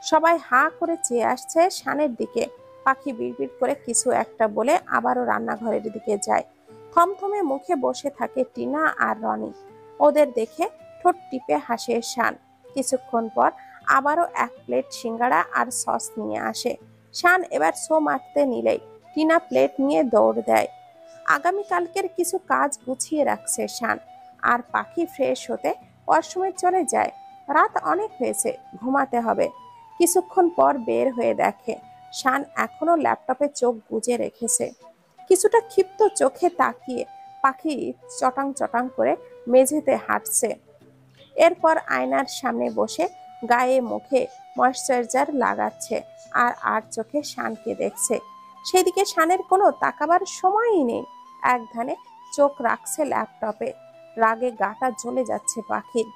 সবাই হাঁ করে চেয়ে আসছে শানের দিকে। পাখি বিড়বিড় করে কিছু একটা বলে আবারও রান্নাঘরের দিকে যায়। থমথমে মুখে বসে থাকে টিনা আর রনি। ওদের দেখে ঠোঁট টিপে হাসে শান। কিছুক্ষণ পর আবারও এক প্লেট সিঙ্গাড়া আর সস নিয়ে আসে। শান এবার ছো মারতে নিলেই টিনা প্লেট নিয়ে দৌড় দেয়। আগামীকালকের কিছু কাজ গুছিয়ে রাখছে শান। আর পাখি ফ্রেশ হতে ওয়াশরুমে চলে যায়। রাত অনেক হয়েছে, ঘুমাতে হবে। কিছুক্ষণ পর বের হয়ে দেখে শান এখনো ল্যাপটপে চোখ বুজে রেখেছে। কিছুটা ক্ষিপ্ত চোখে তাকিয়ে পাখি চটাং চটাং করে মেঝেতে হাঁটছে। এরপর আয়নার সামনে বসে গায়ে মুখে ময়শ্চারাইজার লাগাচ্ছে আর আর চোখে শানকে দেখছে। সেদিকে শানের কোনো তাকাবার সময়ই নেই। এক ধ্যানে চোখ রাখছে ল্যাপটপে। রাগে গাটা জ্বলে যাচ্ছে পাখির।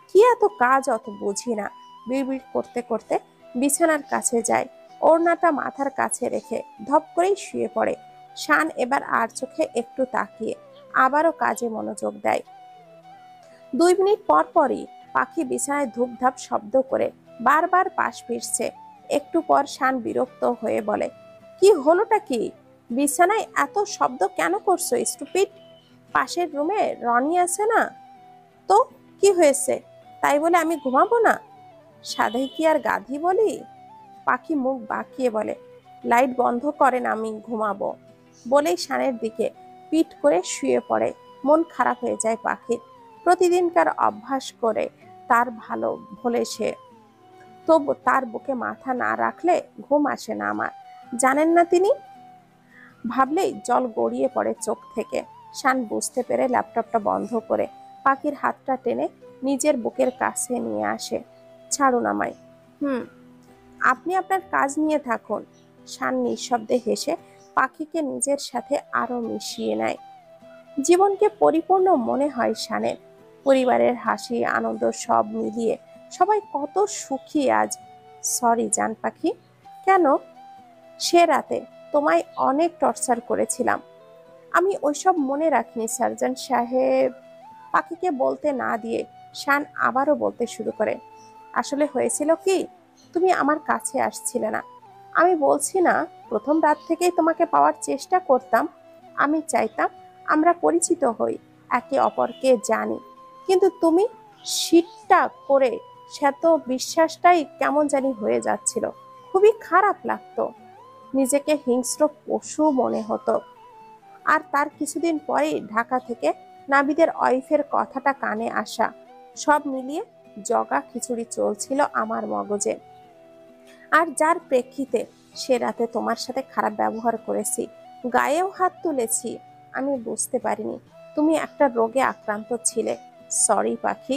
কি এত কাজ অত বুঝি না। বিড়বিড় করতে করতে বিছানার কাছে যায়। ওড়নাটা মাথার কাছে রেখে ধপ করেই শুয়ে পড়ে। শান এবার আর চোখে একটু তাকিয়ে আবারও কাজে মনোযোগ দেয়। 2 মিনিট পর পরই পাখি বিছানায় ধূপধাপ শব্দ করে বারবার পাশ ফিরছে। একটু পর শান বিরক্ত হয়ে বলে, কি হলোটা কি? বিছানায় এত শব্দ কেন করছো স্টুপিড? পাশের রুমে রনি আছে না? তো কি হয়েছে? তাই বলে আমি ঘুমাবো না? সাধে কি আর গাধি বলি? পাখি মুখ বাঁকিয়ে বলে, লাইট বন্ধ করেন, আমি ঘুমাবো। বলেই শানের দিকে পিঠ করে শুয়ে পড়ে। মন খারাপ হয়ে যায় পাখির। প্রতিদিনকার অভ্যাস করে তার ভালো ভোলে সে, তবু তার বুকে মাথা না রাখলে ঘুম আসে না আমার। জানেন না তিনি? ভাবলেই জল গড়িয়ে পড়ে চোখ থেকে। শান বুঝতে পেরে ল্যাপটপটা বন্ধ করে পাখির হাতটা টেনে নিজের বুকের কাছে নিয়ে আসে। ছাড়ুন আমায়। হুম, আপনি আপনার কাজ নিয়ে থাকুন। শান নিঃশব্দে হেসে পাখিকে নিজের সাথে আরো মিশিয়ে নেয়। জীবনকে পরিপূর্ণ মনে হয় শানের। পরিবারের হাসি আনন্দ সব মিলিয়ে সবাই কত সুখী আজ। সরি জান পাখি। কেন? সে রাতে তোমায় অনেক টর্চার করেছিলাম। আমি ওইসব মনে রাখিনি সার্জন সাহেব। পাখিকে বলতে না দিয়ে শান আবারও বলতে শুরু করে, আসলে হয়েছিল কি, তুমি আমার কাছে আসছিলে না। আমি বলছি না প্রথম রাত থেকেই তোমাকে পাওয়ার চেষ্টা করতাম। আমি চাইতাম আমরা পরিচিত হই, একে অপরকে জানি। কিন্তু তুমি শীতটা করে সে তো বিশ্বাসটাই কেমন জানি হয়ে যাচ্ছিল। খুবই খারাপ লাগতো। নিজেকে হিংস্র পশু মনে হতো। আর তার কিছুদিন পরেই ঢাকা থেকে নাবিদের ওয়াইফের কথাটা কানে আসা। সব মিলিয়ে জগা খিচুড়ি চলছিল আমার মগজে। আর যার প্রেক্ষিতে সে রাতে তোমার সাথে খারাপ ব্যবহার করেছি, গায়েও হাত তুলেছি। আমি বুঝতে পারিনি তুমি একটা রোগে আক্রান্ত ছিলে। সরি পাখি,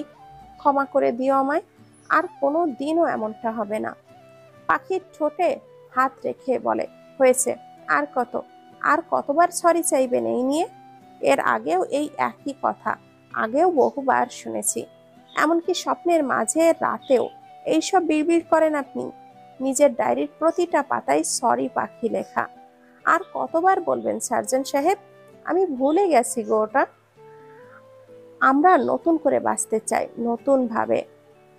ক্ষমা করে দিও আমায়। আর কোনো দিনও এমনটা হবে না। পাখির ঠোঁটে হাত রেখে বলে, হয়েছে। আর কত, আর কতবার সরি চাইবেন এই নিয়ে? এর আগেও এই একই কথা, আগেও বহুবার শুনেছি। এমনকি স্বপ্নের মাঝে রাতেও এইসব বিড়বিড় করেন আপনি। নিজের ডায়েরির প্রতিটা পাতায় সরি পাখি লেখা। আর কতবার বলবেন সার্জন সাহেব? আমি ভুলে গেছি গো ওটা। আমরা নতুন করে বাঁচতে চাই, নতুন ভাবে।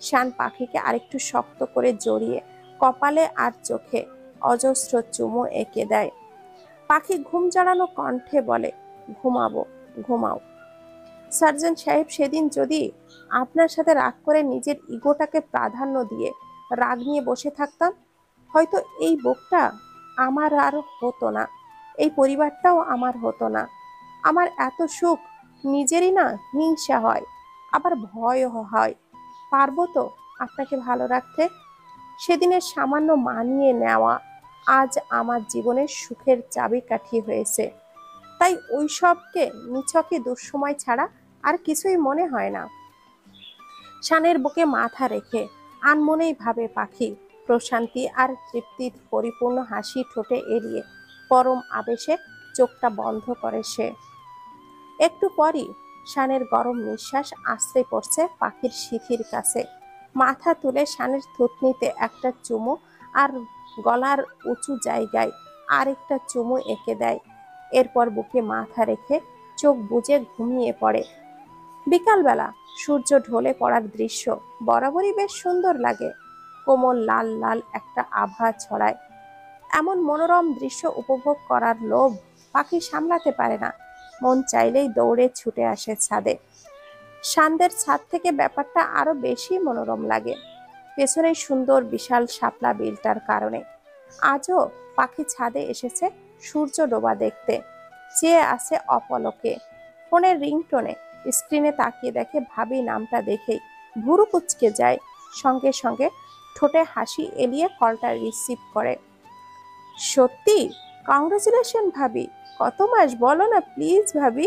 শান পাখিকে আরেকটু শক্ত করে জড়িয়ে কপালে আর চোখে অজস্র চুমু এঁকে দেয়। পাখি ঘুম জড়ানো কণ্ঠে বলে, ঘুমাবো, ঘুমাও। সার্জন সাহেব, সেদিন যদি আপনার সাথে রাগ করে নিজের ইগোটাকে প্রাধান্য দিয়ে রাগ নিয়ে বসে থাকতাম, হয়তো এই বুকটা আমার আর হতো না, এই পরিবারটাও আমার হতো না। আমার এত সুখ নিজেরই না হিংসা হয়, আবার ভয়ও হয়। পারবো তো আপনাকে ভালো রাখতে? সেদিনের সামান্য মানিয়ে নেওয়া আজ আমার জীবনের সুখের চাবিকাঠি হয়েছে। তাই ওইসবকে নিছকে দুঃসময় ছাড়া আর কিছুই মনে হয় না। শানের বুকে মাথা রেখে আনমনেই ভাবে পাখি। প্রশান্তি আর তৃপ্তির পরিপূর্ণ হাসি ঠোঁটে এড়িয়ে পরম আবেশে চোখটা বন্ধ করে সে। একটু পরই শানের গরম নিঃশ্বাস আশ্রে পড়ছে পাখির শিথির কাছে। মাথা তুলে শানের থুতনিতে একটা চুমু আর গলার উঁচু জায়গায় আরেকটা চুমু এঁকে দেয়। এরপর বুকে মাথা রেখে চোখ বুজে ঘুমিয়ে পড়ে। বিকালবেলা সূর্য ঢলে পড়ার দৃশ্য বরাবরই বেশ সুন্দর লাগে। কোমল লাল লাল একটা আভা ছড়ায়। এমন মনোরম দৃশ্য উপভোগ করার লোভ পাখি সামলাতে পারে না। মন চাইলেই দৌড়ে ছুটে আসে ছাদে। সান্দের ছাদ থেকে ব্যাপারটা আরো বেশি মনোরম লাগে, পেছনে সুন্দর বিশাল শাপলা বিলটার কারণে। আজও পাখি ছাদে এসেছে সূর্য ডোবা দেখতে। চেয়ে আছে অপলকে। ফোনের রিংটোনে স্ক্রিনে তাকিয়ে দেখে ভাবি নামটা দেখেই ভুরু কুঁচকে যায়। সঙ্গে সঙ্গে ঠোঁটে হাসি এলিয়ে কলটা রিসিভ করে। সত্যি? কংগ্রেচুলেশন ভাবি। কত মাস বলো না প্লিজ ভাবি।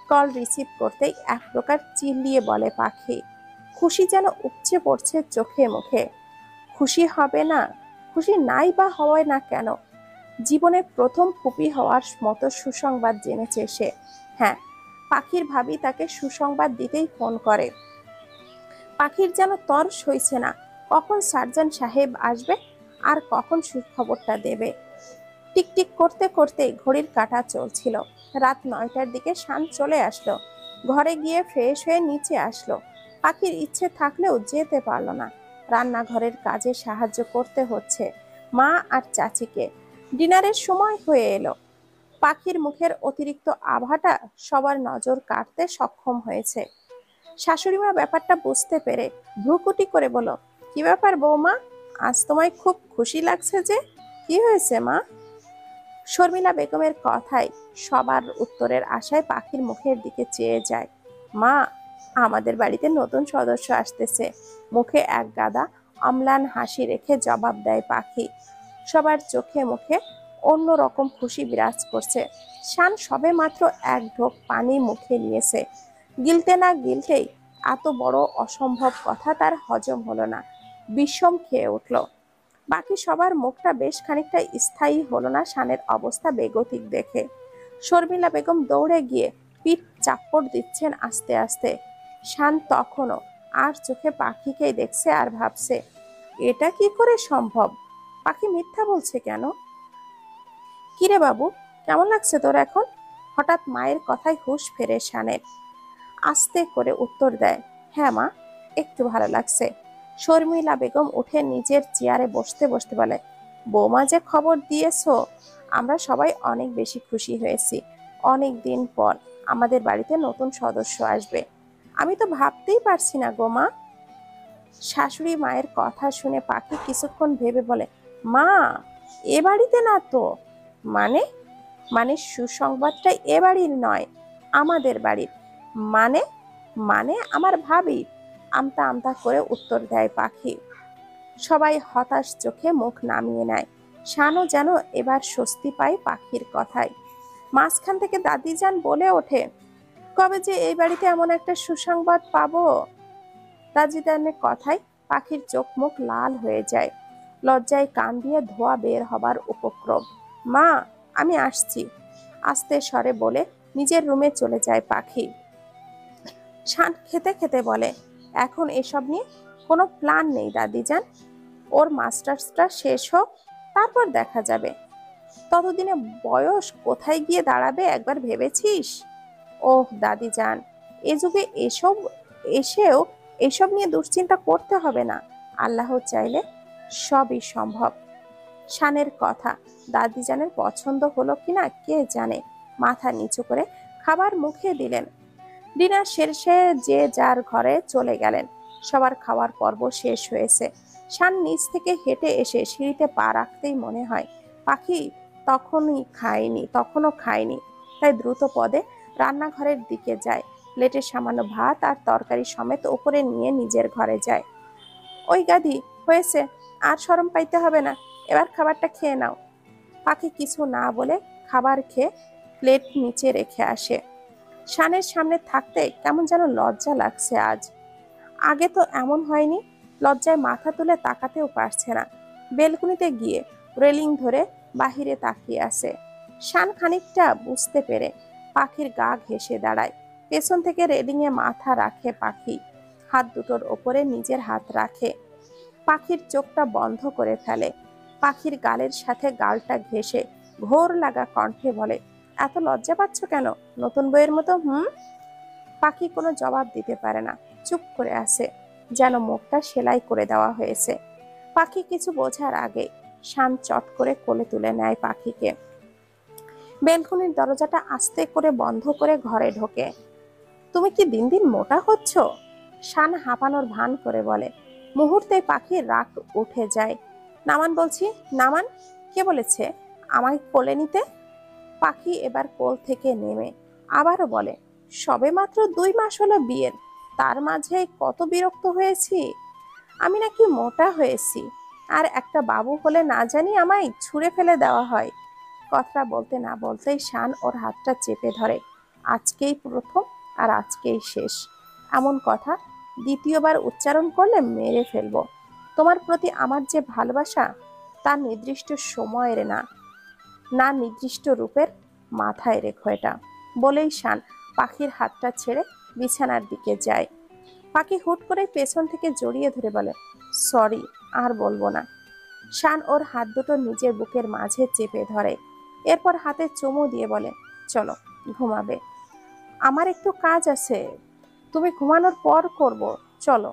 কল রিসিভ করতেই এক প্রকার চিল্লিয়ে বলে পাখি। খুশি যেন উপচে পড়ছে চোখে মুখে। খুশি হবে না? খুশি নাই বা হয় না কেন? জীবনে প্রথম ফুপি হওয়ার মতো সুসংবাদ জেনেছে সে। হ্যাঁ, পাখির ভাবি তাকে সুসংবাদ দিতেই ফোন করে। পাখির যেন তর সইছে না, কখন সার্জন সাহেব আসবে আর কখন সুখবরটা দেবে। টিকটিক করতে করতে ঘড়ির কাঁটা চলছিল। রাত 9টার দিকে শান চলে আসলো। ঘরে গিয়ে ফ্রেশ হয়ে নিচে আসলো। পাখির ইচ্ছে থাকলেও যেতে পারলো না। রান্নাঘরের কাজে সাহায্য করতে হচ্ছে মা আর চাচিকে। ডিনারের সময় হয়ে এলো। পাখির মুখের অতিরিক্ত আভাটা সবার নজর কাড়তে সক্ষম হয়েছে। শাশুড়িমা ব্যাপারটা বুঝতে পেরে ভ্রুকুটি করে বলল, কি ব্যাপার বৌমা, আজ তোমায় খুব খুশি লাগছে যে? কি হয়েছে মা? শর্মিলা বেগমের কথায় সবার উত্তরের আশায় পাখির মুখের দিকে চেয়ে যায়। মা, আমাদের বাড়িতে নতুন সদস্য আসতেছে। মুখে এক গাদা অম্লান হাসি রেখে জবাব দেয় পাখি। সবার চোখে মুখে অন্য রকম খুশি বিরাজ করছে। শান সবে মাত্র এক ঢোক পানি মুখে নিয়েছে। গিলতে না গিলতেই এত বড় অসম্ভব কথা তার হজম হলো না। বিষম খেয়ে উঠল। বাকি সবার মুখটা বেশ খানিকটা স্থায়ী হলো না শানের অবস্থা বেগতিক দেখে। শর্মিলা বেগম দৌড়ে গিয়ে পিঠ চাপড় দিচ্ছেন আস্তে আস্তে। শান তখনও আর চোখে পাখিকেই দেখছে আর ভাবছে, এটা কি করে সম্ভব? পাখি মিথ্যা বলছে কেন? কিরে বাবু, কেমন লাগছে তোর এখন? হঠাৎ মায়ের কথায় হুঁশ ফেরে শানের। আস্তে করে উত্তর দেয়, হ্যাঁ মা, একটু ভালো লাগছে। শর্মিলা বেগম উঠে নিজের চেয়ারে বসতে বসতে বলে, বৌমা যে খবর দিয়েছো, আমরা সবাই অনেক বেশি খুশি হয়েছি। অনেক দিন পর আমাদের বাড়িতে নতুন সদস্য আসবে। আমি তো ভাবতেই পারছি না গো মা। শাশুড়ি মায়ের কথা শুনে পাখি কিছুক্ষণ ভেবে বলে, মা, এ বাড়িতে না তো? মানে? মানে সুসংবাদটা এ বাড়ির নয়, আমাদের বাড়ির। মানে? মানে আমার ভাবি। আমতা আমতা করে উত্তর দেয় পাখি। সবাই হতাশ চোখে মুখ নামিয়ে নেয়। শানও যেন এবার স্বস্তি পায় পাখির কথায়। মাঝখান থেকে দাদিজান বলে ওঠে, কবে যে এই বাড়িতে এমন একটা সুসংবাদ পাবো? দাদিজানের কথায় পাখির চোখ মুখ লাল হয়ে যায়। লজ্জায় কান দিয়ে ধোঁয়া বের হবার উপক্রম। মা, আমি আসছি, আস্তে স্বরে বলে নিজের রুমে চলে যায় পাখি। শান খেতে খেতে বলে, এখন এসব নিয়ে কোনো প্ল্যান নেই দাদিজান। ওর মাস্টার্সটা শেষ হোক, তারপর দেখা যাবে। ততদিনে বয়স কোথায় গিয়ে দাঁড়াবে একবার ভেবেছিস? ওহ দাদিজান, এ যুগে এসেও এসব নিয়ে দুশ্চিন্তা করতে হবে না। আল্লাহ চাইলে সবই সম্ভব। শানের কথা দাদিজানের পছন্দ হলো কিনা কে জানে। মাথা নিচু করে খাবার মুখে দিলেন। ডিনার শেষে যে যার ঘরে চলে গেলেন। সবার খাওয়ার পর্ব শেষ হয়েছে। শান নিচ থেকে হেঁটে এসে সিঁড়িতে পা রাখতেই মনে হয় পাখি তখনও খায়নি। তাই দ্রুত পদে রান্নাঘরের দিকে যায়, প্লেটে সামান্য ভাত আর তরকারি সমেত ওপরে নিয়ে নিজের ঘরে যায়। ওই গাধি, হয়েছে, আর শরম পাইতে হবে না, এবার খাবারটা খেয়ে নাও। পাখি কিছু না বলে খাবার খেয়ে প্লেট নিচে রেখে আসে। শানের সামনে থাকতে কেমন যেন লজ্জা লাগছে আজ। আগে তো এমন হয়নি। লজ্জায় মাথা তুলে তাকাতেও পারছে না। বেলকুনিতে গিয়ে রেলিং ধরে বাহিরে তাকিয়ে আছে। শান খানিকটা বুঝতে পেরে পাখির গা ঘেঁষে দাঁড়ায়। পেছন থেকে রেলিংয়ে মাথা রাখে পাখি, হাত দুটোর ওপরে নিজের হাত রাখে। পাখির চোখটা বন্ধ করে ফেলে। পাখির গালের সাথে গালটা ঘেঁষে ঘোর লাগা কণ্ঠে বলে, এত লজ্জা পাচ্ছ কেন নতুন বইয়ের মতো? পাখি কোনো জবাব দিতে পারে না, চুপ করে আছে, যেন মুখটা সেলাই করে দেওয়া হয়েছে। পাখি কিছু বোঝার আগে শান চট করে কোলে তুলে নেয় পাখিকে। বেলকনির দরজাটা আস্তে করে বন্ধ করে ঘরে ঢোকে। তুমি কি দিন দিন মোটা হচ্ছ? শান হাঁপানোর ভান করে বলে। মুহূর্তে পাখির রাগ উঠে যায়। নামান বলছি, নামান। কে বলেছে আমায় কোলে নিতে? পাখি এবার কোল থেকে নেমে আবারও বলে, সবে মাত্র 2 মাস হলো বিয়ের, তার মাঝে কত বিরক্ত হয়েছি। আমি নাকি মোটা হয়েছি, আর একটা বাবু হলে না জানি আমায় ছুঁড়ে ফেলে দেওয়া হয়। কথাটা বলতে না বলতেই শান ওর হাতটা চেপে ধরে। আজকেই প্রথম আর আজকেই শেষ। এমন কথা দ্বিতীয়বার উচ্চারণ করলে মেরে ফেলবো। তোমার প্রতি আমার যে ভালোবাসা, তা নির্দিষ্ট সময়ের না, না নির্দিষ্ট রূপের। মাথায় রেখো এটা। বলেই শান পাখির হাতটা ছেড়ে বিছানার দিকে যায়। পাখি হুট করে পেছন থেকে জড়িয়ে ধরে বলে, সরি, আর বলবো না। শান ওর হাত দুটো নিজের বুকের মাঝে চেপে ধরে। এরপর হাতে চুমু দিয়ে বলে, চলো, ঘুমাবে। আমার একটু কাজ আছে, তুমি ঘুমানোর পর করব, চলো।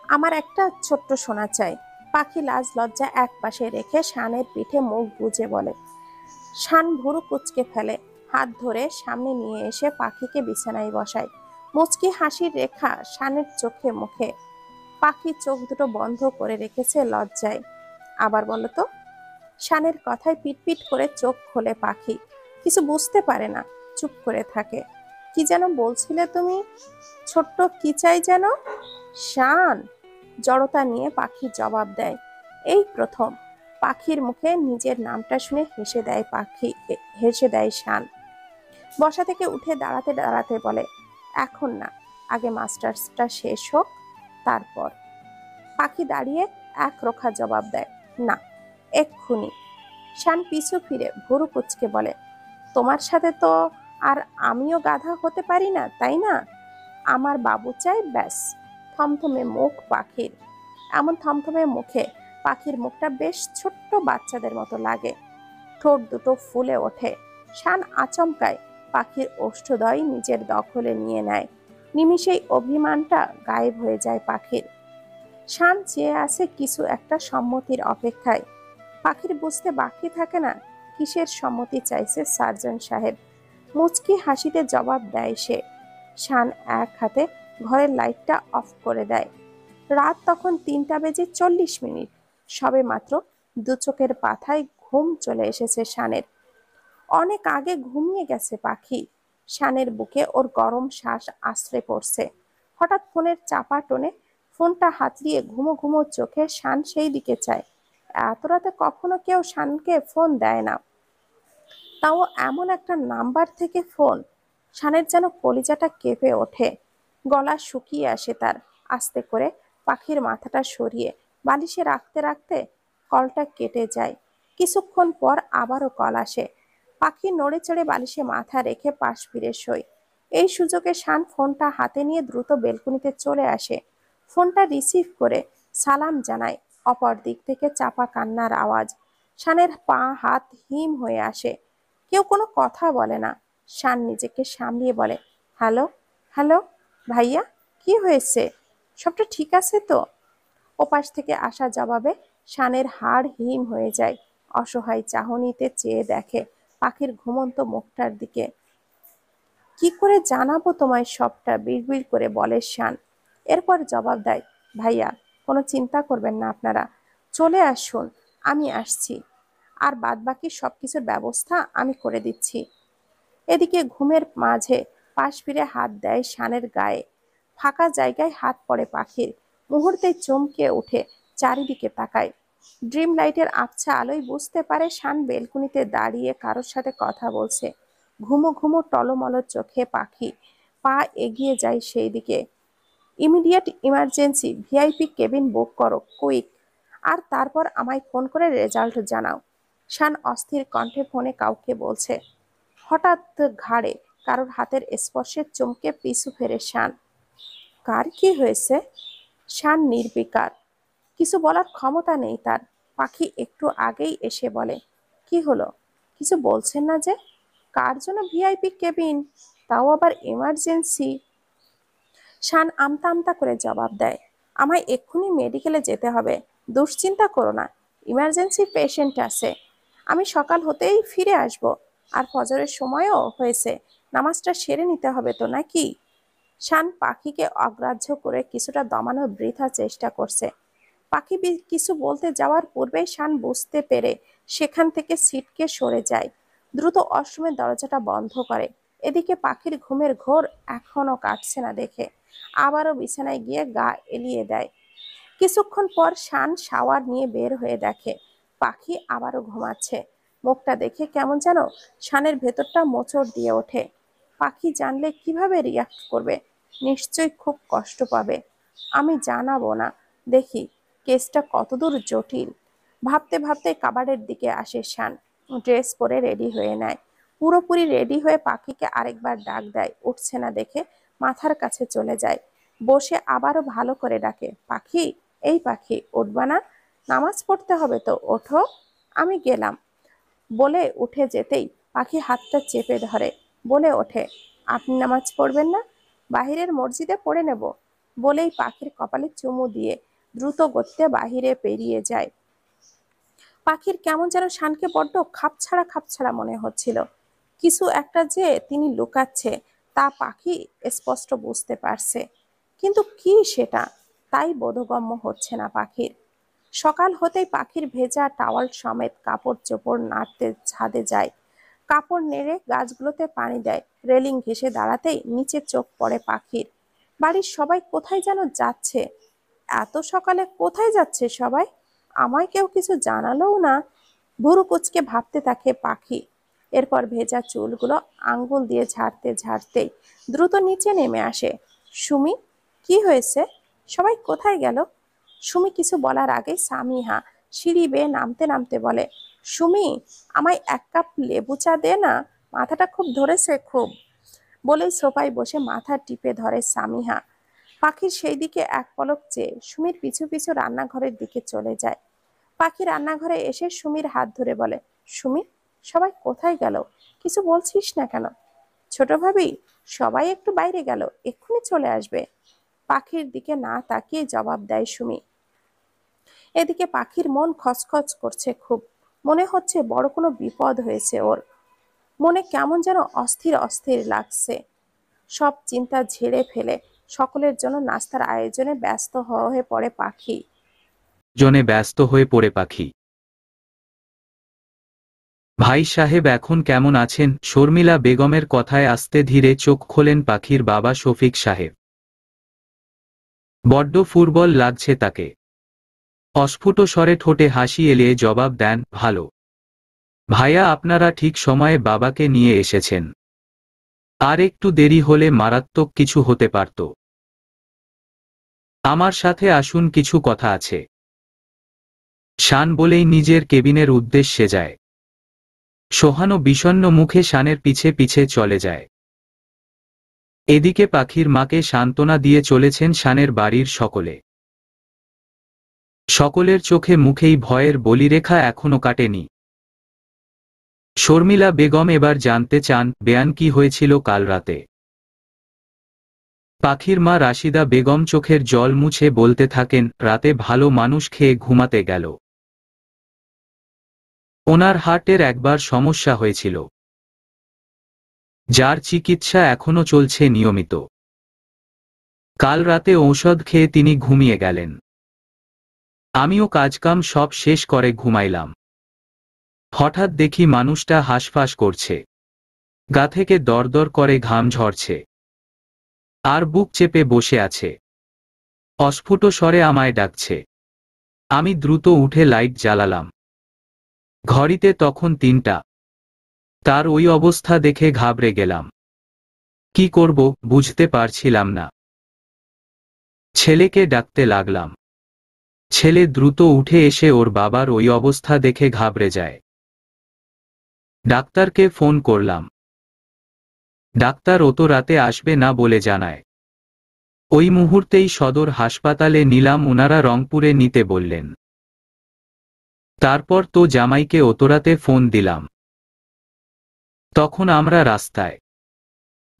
আমার একটা ছোট্ট সোনা চাই। পাখি লাজ লজ্জা এক পাশে রেখে শানের পিঠে মুখ গুজে বলে। শান ভুরু কুঁচকে ফেলে, হাত ধরে সামনে নিয়ে এসে পাখিকে বিছানায় বসায়। মুচকি হাসির রেখা শানের চোখে মুখে। পাখি চোখ দুটো বন্ধ করে রেখেছে লজ্জায়। আবার বলো তো। শানের কথায় পিটপিট করে চোখ খোলে পাখি। কিছু বুঝতে পারে না, চুপ করে থাকে। কি যেন বলছিলে তুমি? ছোট্ট কি চাই যেন? শান, জড়তা নিয়ে পাখি জবাব দেয়। এই প্রথম পাখির মুখে নিজের নামটা শুনে হেসে দেয় শান। বসা থেকে উঠে দাঁড়াতে দাঁড়াতে বলে, এখন না, আগে মাস্টার্সটা শেষ হোক, তারপর। পাখি দাঁড়িয়ে এক রোখা জবাব দেয়, না, এক্ষুনি। শান পিছু ফিরে ভুরু কুঁচকে বলে, তোমার সাথে তো আর আমিও গাধা হতে পারি না, তাই না? আমার বাবু চাই, ব্যাস। থমথমে মুখ পাখির। এমন থমথমে মুখে পাখির মুখটা বেশ ছোট্ট বাচ্চাদের মতো লাগে। ঠোঁট দুটো ফুলে ওঠে। শান আচমকায় পাখির ওষ্ঠদ্বয় নিজের দখলে নিয়ে নেয়। নিমিষেই অভিমানটা গায়েব হয়ে যায় পাখির। শান চেয়ে আছে কিছু একটা সম্মতির অপেক্ষায়। পাখির বুঝতে বাকি থাকে না কিসের সম্মতি চাইছে সার্জন সাহেব। মুচকি হাসিতে জবাব দেয় সে। শান এক হাতে ঘরের লাইটটা অফ করে দেয়। রাত তখন 3টা বেজে 40 মিনিট। সবে মাত্র দু চোখের পাথায় ঘুম চলে এসেছে শানের। অনেক আগে ঘুমিয়ে গেছে পাখি। শানের বুকে ওর গরম শ্বাস আশ্রে পড়ছে। হঠাৎ ফোনের চাপা টোনে ফোনটা হাতড়িয়ে ঘুমো ঘুমো চোখে শান সেই দিকে চায়। এত রাতে কখনো কেউ শানকে ফোন দেয় না, তাও এমন একটা নাম্বার থেকে ফোন। শানের যেন কলিজাটা কেঁপে ওঠে, গলা শুকিয়ে আসে তার। আস্তে করে পাখির মাথাটা সরিয়ে বালিশে রাখতে রাখতে কলটা কেটে যায়। কিছুক্ষণ পর আবারও কল আসে। পাখি নড়ে চড়ে বালিশে মাথা রেখে পাশ ফিরে শোয়। এই সুযোগে শান ফোনটা হাতে নিয়ে দ্রুত বেলকুনিতে চলে আসে। ফোনটা রিসিভ করে সালাম জানায়। অপর দিক থেকে চাপা কান্নার আওয়াজ। শানের পা হাত হিম হয়ে আসে। কেউ কোনো কথা বলে না। শান নিজেকে সামলিয়ে বলে, হ্যালো, হ্যালো, ভাইয়া, কি হয়েছে? সবটা ঠিক আছে তো? ওপাশ থেকে আসা জবাবে শানের হাড় হিম হয়ে যায়। অসহায় চাহনিতে চেয়ে দেখে পাখির ঘুমন্ত মুখটার দিকে। কি করে জানাবো তোমায় সবটা, বিড়বিড় করে বলে শান। এরপর জবাব দেয়, ভাইয়া, কোনো চিন্তা করবেন না আপনারা, চলে আসুন, আমি আসছি। আর বাদবাকি সবকিছুর ব্যবস্থা আমি করে দিচ্ছি। এদিকে ঘুমের মাঝে পাশ ফিরে হাত দেয় শানের গায়ে। ফাঁকা জায়গায় হাত পড়ে পাখির। মুহূর্তে চমকে উঠে চারিদিকে তাকায়। ড্রিম লাইটের আবছা আলোয় বুঝতে পারে শান বেলকুনিতে দাঁড়িয়ে কারোর সাথে কথা বলছে। ঘুমো ঘুমো টলমল চোখে পাখি পা এগিয়ে যায় সেই দিকে। ইমিডিয়েট ইমার্জেন্সি ভিআইপি কেবিন বুক করো, কুইক। আর তারপর আমায় ফোন করে রেজাল্ট জানাও। শান অস্থির কণ্ঠে ফোনে কাউকে বলছে। হঠাৎ ঘাড়ে কারোর হাতের স্পর্শে চমকে পিছু ফেরে শান। কার কি হয়েছে? শান নির্বিকার, কিছু বলার ক্ষমতা নেই তার। পাখি একটু আগেই এসে বলে, কি হলো? কিছু বলছেন না যে? কার জন্য ভিআইপি কেবিন, তাও আবার এমার্জেন্সি? শান আমতা আমতা করে জবাব দেয়, আমায় এক্ষুনি মেডিকেলে যেতে হবে। দুশ্চিন্তা করো না, ইমার্জেন্সি পেশেন্ট আছে। আমি সকাল হতেই ফিরে আসব। আর ফজরের সময়ও হয়েছে, নামাজটা সেরে নিতে হবে তো নাকি? শান পাখিকে অগ্রাহ্য করে কিছুটা দমানোর বৃথা চেষ্টা করছে। পাখি কিছু বলতে যাওয়ার পূর্বেই শান বুঝতে পেরে সেখান থেকে ছিটকে সরে যায়। দ্রুত অসময়ে দরজাটা বন্ধ করে। এদিকে পাখির ঘুমের ঘোর এখনো কাটছে না দেখে আবারও বিছানায় গিয়ে গা এলিয়ে দেয়। কিছুক্ষণ পর শান শাওয়ার নিয়ে বের হয়ে দেখে পাখি আবারও ঘুমাচ্ছে। মুখটা দেখে কেমন যেন শানের ভেতরটা মোচড় দিয়ে ওঠে। পাখি জানলে কিভাবে রিয়াক্ট করবে? নিশ্চয়ই খুব কষ্ট পাবে। আমি জানাবো না, দেখি কেসটা কতদূর জটিল। ভাবতে ভাবতে কাবাডের দিকে আসে শান। ড্রেস পরে রেডি হয়ে নেয়। পুরোপুরি রেডি হয়ে পাখিকে আরেকবার ডাক দেয়, উঠছে না দেখে মাথার কাছে চলে যায়। বসে আবারও ভালো করে ডাকে, পাখি, এই পাখি, উঠবা না? নামাজ পড়তে হবে তো, ওঠো। আমি গেলাম। বলে উঠে যেতেই পাখি হাতটা চেপে ধরে। বলে ওঠে, আপনি নামাজ পড়বেন না? বাহিরের মসজিদে পড়ে নেব। বলেই পাখির কপালে চুমু দিয়ে দ্রুত গতিতে বাহিরে পেরিয়ে যায়। পাখির কেমন যেন শানকে বড্ড খাপছাড়া খাপছাড়া মনে হচ্ছিল। কিছু একটা যে তিনি লুকাচ্ছে তা পাখি স্পষ্ট বুঝতে পারছে, কিন্তু কি সেটা তাই বোধগম্য হচ্ছে না পাখির। সকাল হতেই পাখির ভেজা টাওয়াল সমেত কাপড় চোপড় নাড়তে ছাদে যায়। কাপড় নেড়ে গাছগুলোতে পানি দেয়। রেলিং ঘেঁষে দাঁড়াতেই নিচে চোখ পড়ে পাখির। বাড়ির সবাই কোথায় যেন যাচ্ছে। এত সকালে কোথায় যাচ্ছে সবাই? আমায় কেউ কিছু জানালোও না। ভুরু কুচকে ভাবতে থাকে পাখি। এরপর ভেজা চুলগুলো আঙ্গুল দিয়ে ঝাড়তে ঝাড়তেই দ্রুত নিচে নেমে আসে। সুমি, কি হয়েছে? সবাই কোথায় গেল? সুমি কিছু বলার আগে সামিহা সিঁড়ি বেয়ে নামতে নামতে বলে, সুমি, আমায় এক কাপ লেবু চা দে না, মাথাটা খুব ধরেছে খুব। বলেই সোফায় বসে মাথা টিপে ধরে সামিহা। পাখির সেই দিকে এক পলক চেয়ে সুমির পিছু পিছু রান্নাঘরের দিকে চলে যায়। পাখি রান্নাঘরে এসে সুমির হাত ধরে বলে, সুমি, সবাই কোথায় গেল? কিছু বলছিস না কেন? ছোট ভাবি, সবাই একটু বাইরে গেল, এক্ষুনি চলে আসবে। পাখির দিকে না তাকিয়ে জবাব দেয় সুমি। এদিকে পাখির মন খচখচ করছে খুব। মনে হচ্ছে বড় কোনো বিপদ হয়েছে ওর। মনে কেমন যেন অস্থির অস্থির লাগছে। সব চিন্তা ঝেড়ে ফেলে সকলের জন্য নাস্তার আয়োজনে ব্যস্ত হয়ে পড়ে পাখি। জনে ব্যস্ত হয়ে পড়ে পাখি। ভাই সাহেব এখন কেমন আছেন? শর্মিলা বেগমের কথায় আস্তে ধীরে চোখ খোলেন পাখির বাবা শফিক সাহেব। বড্ড ফুরবল লাগছে তাকে। অস্ফুট স্বরে ঠোঁটে হাসি এলিয়ে জবাব দেন, ভালো। ভাইয়া, আপনারা ঠিক সময়ে বাবাকে নিয়ে এসেছেন। আর একটু দেরি হলে মারাত্মক কিছু হতে পারত। আমার সাথে আসুন, কিছু কথা আছে। শান বলেই নিজের কেবিনের উদ্দেশ্যে যায়। সোহানো বিষণ্ণ মুখে শানের পিছে পিছে চলে যায়। এদিকে পাখির মাকে সান্ত্বনা দিয়ে চলেছেন শানের বাড়ির সকলে। সকলের চোখে মুখেই ভয়ের বলিরেখা এখনো কাটেনি। শর্মিলা বেগম এবার জানতে চান, বেয়ান কি হয়েছিল কাল রাতে। পাখির মা রাশিদা বেগম চোখের জল মুছে বলতে থাকেন, রাতে ভালো মানুষ খেয়ে ঘুমাতে গেল। ওনার হার্টের একবার সমস্যা হয়েছিল, যার চিকিৎসা এখনো চলছে নিয়মিত। কাল রাতে ঔষধ খেয়ে তিনি ঘুমিয়ে গেলেন। আমিও কাজকাম সব শেষ করে ঘুমাইলাম। হঠাৎ দেখি মানুষটা হাঁসফাঁস করছে, গা থেকে দরদর করে ঘাম ঝরছে, আর বুক চেপে বসে আছে। অস্ফুট স্বরে আমায় ডাকছে। আমি দ্রুত উঠে লাইট জ্বালালাম। ঘড়িতে তখন 3টা। তার ওই অবস্থা দেখে ঘাবড়ে গেলাম। কি করব বুঝতে পারছিলাম না। ছেলেকে ডাকতে লাগলাম। ছেলে দ্রুত উঠে এসে ওর বাবার ওই অবস্থা দেখে ঘাবড়ে যায়। ডাক্তারকে ফোন করলাম। ডাক্তার অত রাতে আসবে না বলে জানায়। ওই মুহূর্তেই সদর হাসপাতালে নিলাম, ওনারা রংপুরে নিতে বললেন। তারপর তো জামাইকে অত রাতে ফোন দিলাম। তখন আমরা রাস্তায়।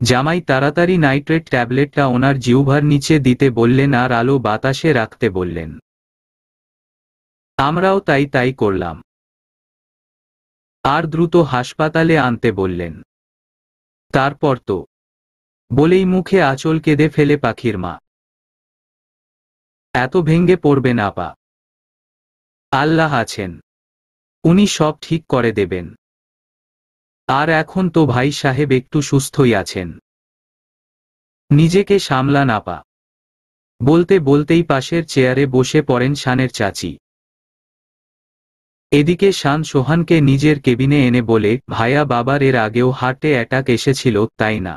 জামাই তাড়াতাড়ি নাইট্রেট ট্যাবলেটটা ওনার জিহ্বার নিচে দিতে বললেন আর আলো বাতাসে রাখতে বললেন। আমরাও তাই করলাম। আর দ্রুত হাসপাতালে আনতে বললেন। তারপর তো বলেই মুখে আঁচল কেঁদে ফেলে পাখির মা। এত ভেঙ্গে পড়বে না পা। আল্লাহ আছেন, উনি সব ঠিক করে দেবেন। আর এখন তো ভাই সাহেব একটু সুস্থই আছেন। নিজেকে সামলা না পা। বলতে বলতেই পাশের চেয়ারে বসে পড়েন শানের চাচি। এদিকে শান সোহানকে নিজের কেবিনে এনে বলে, ভাইয়া বাবার এর আগেও হার্টে অ্যাটাক এসেছিল তাই না?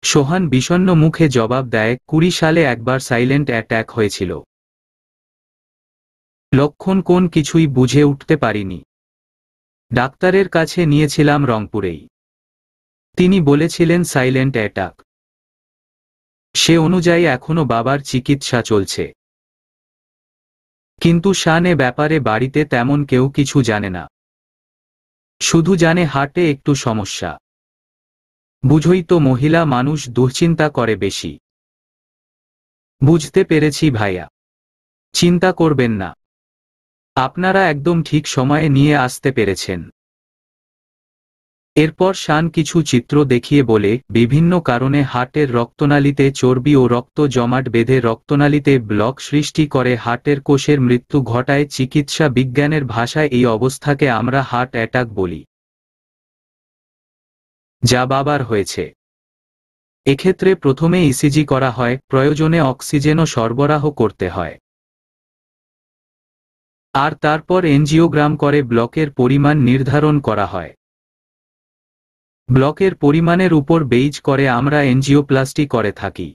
সোহান বিষণ্ণ মুখে জবাব দেয়, 20 সালে একবার সাইলেন্ট অ্যাটাক হয়েছিল। লক্ষণ কোন কিছুই বুঝে উঠতে পারিনি। ডাক্তারের কাছে নিয়েছিলাম রংপুরেই। তিনি বলেছিলেন সাইলেন্ট অ্যাটাক। সে অনুযায়ী এখনো বাবার চিকিৎসা চলছে। কিন্তু শান এ ব্যাপারে বাড়িতে তেমন কেউ কিছু জানে না। শুধু জানে হার্টে একটু সমস্যা। বুঝই তো, মহিলা মানুষ দুশ্চিন্তা করে বেশি। বুঝতে পেরেছি ভাইয়া, চিন্তা করবেন না। আপনারা একদম ঠিক সময়ে নিয়ে আসতে পেরেছেন। এরপর শান কিছু চিত্র দেখিয়ে বলে, বিভিন্ন কারণে হার্টের রক্তনালীতে চর্বি ও রক্ত জমাট বেঁধে রক্তনালীতে ব্লক সৃষ্টি করে হার্টের কোষের মৃত্যু ঘটায়। চিকিৎসা বিজ্ঞানের ভাষায় এই অবস্থাকে আমরা হার্ট অ্যাটাক বলি। যা বাবার হয়েছে। এক্ষেত্রে প্রথমে ইসিজি করা হয়, প্রয়োজনে অক্সিজেনও সরবরাহ করতে হয়। আর তারপর এনজিওগ্রাম করে ব্লকের পরিমাণ নির্ধারণ করা হয়। ব্লকের পরিমাণের উপর বেইজ করে আমরা এনজিওপ্লাস্টি করে থাকি।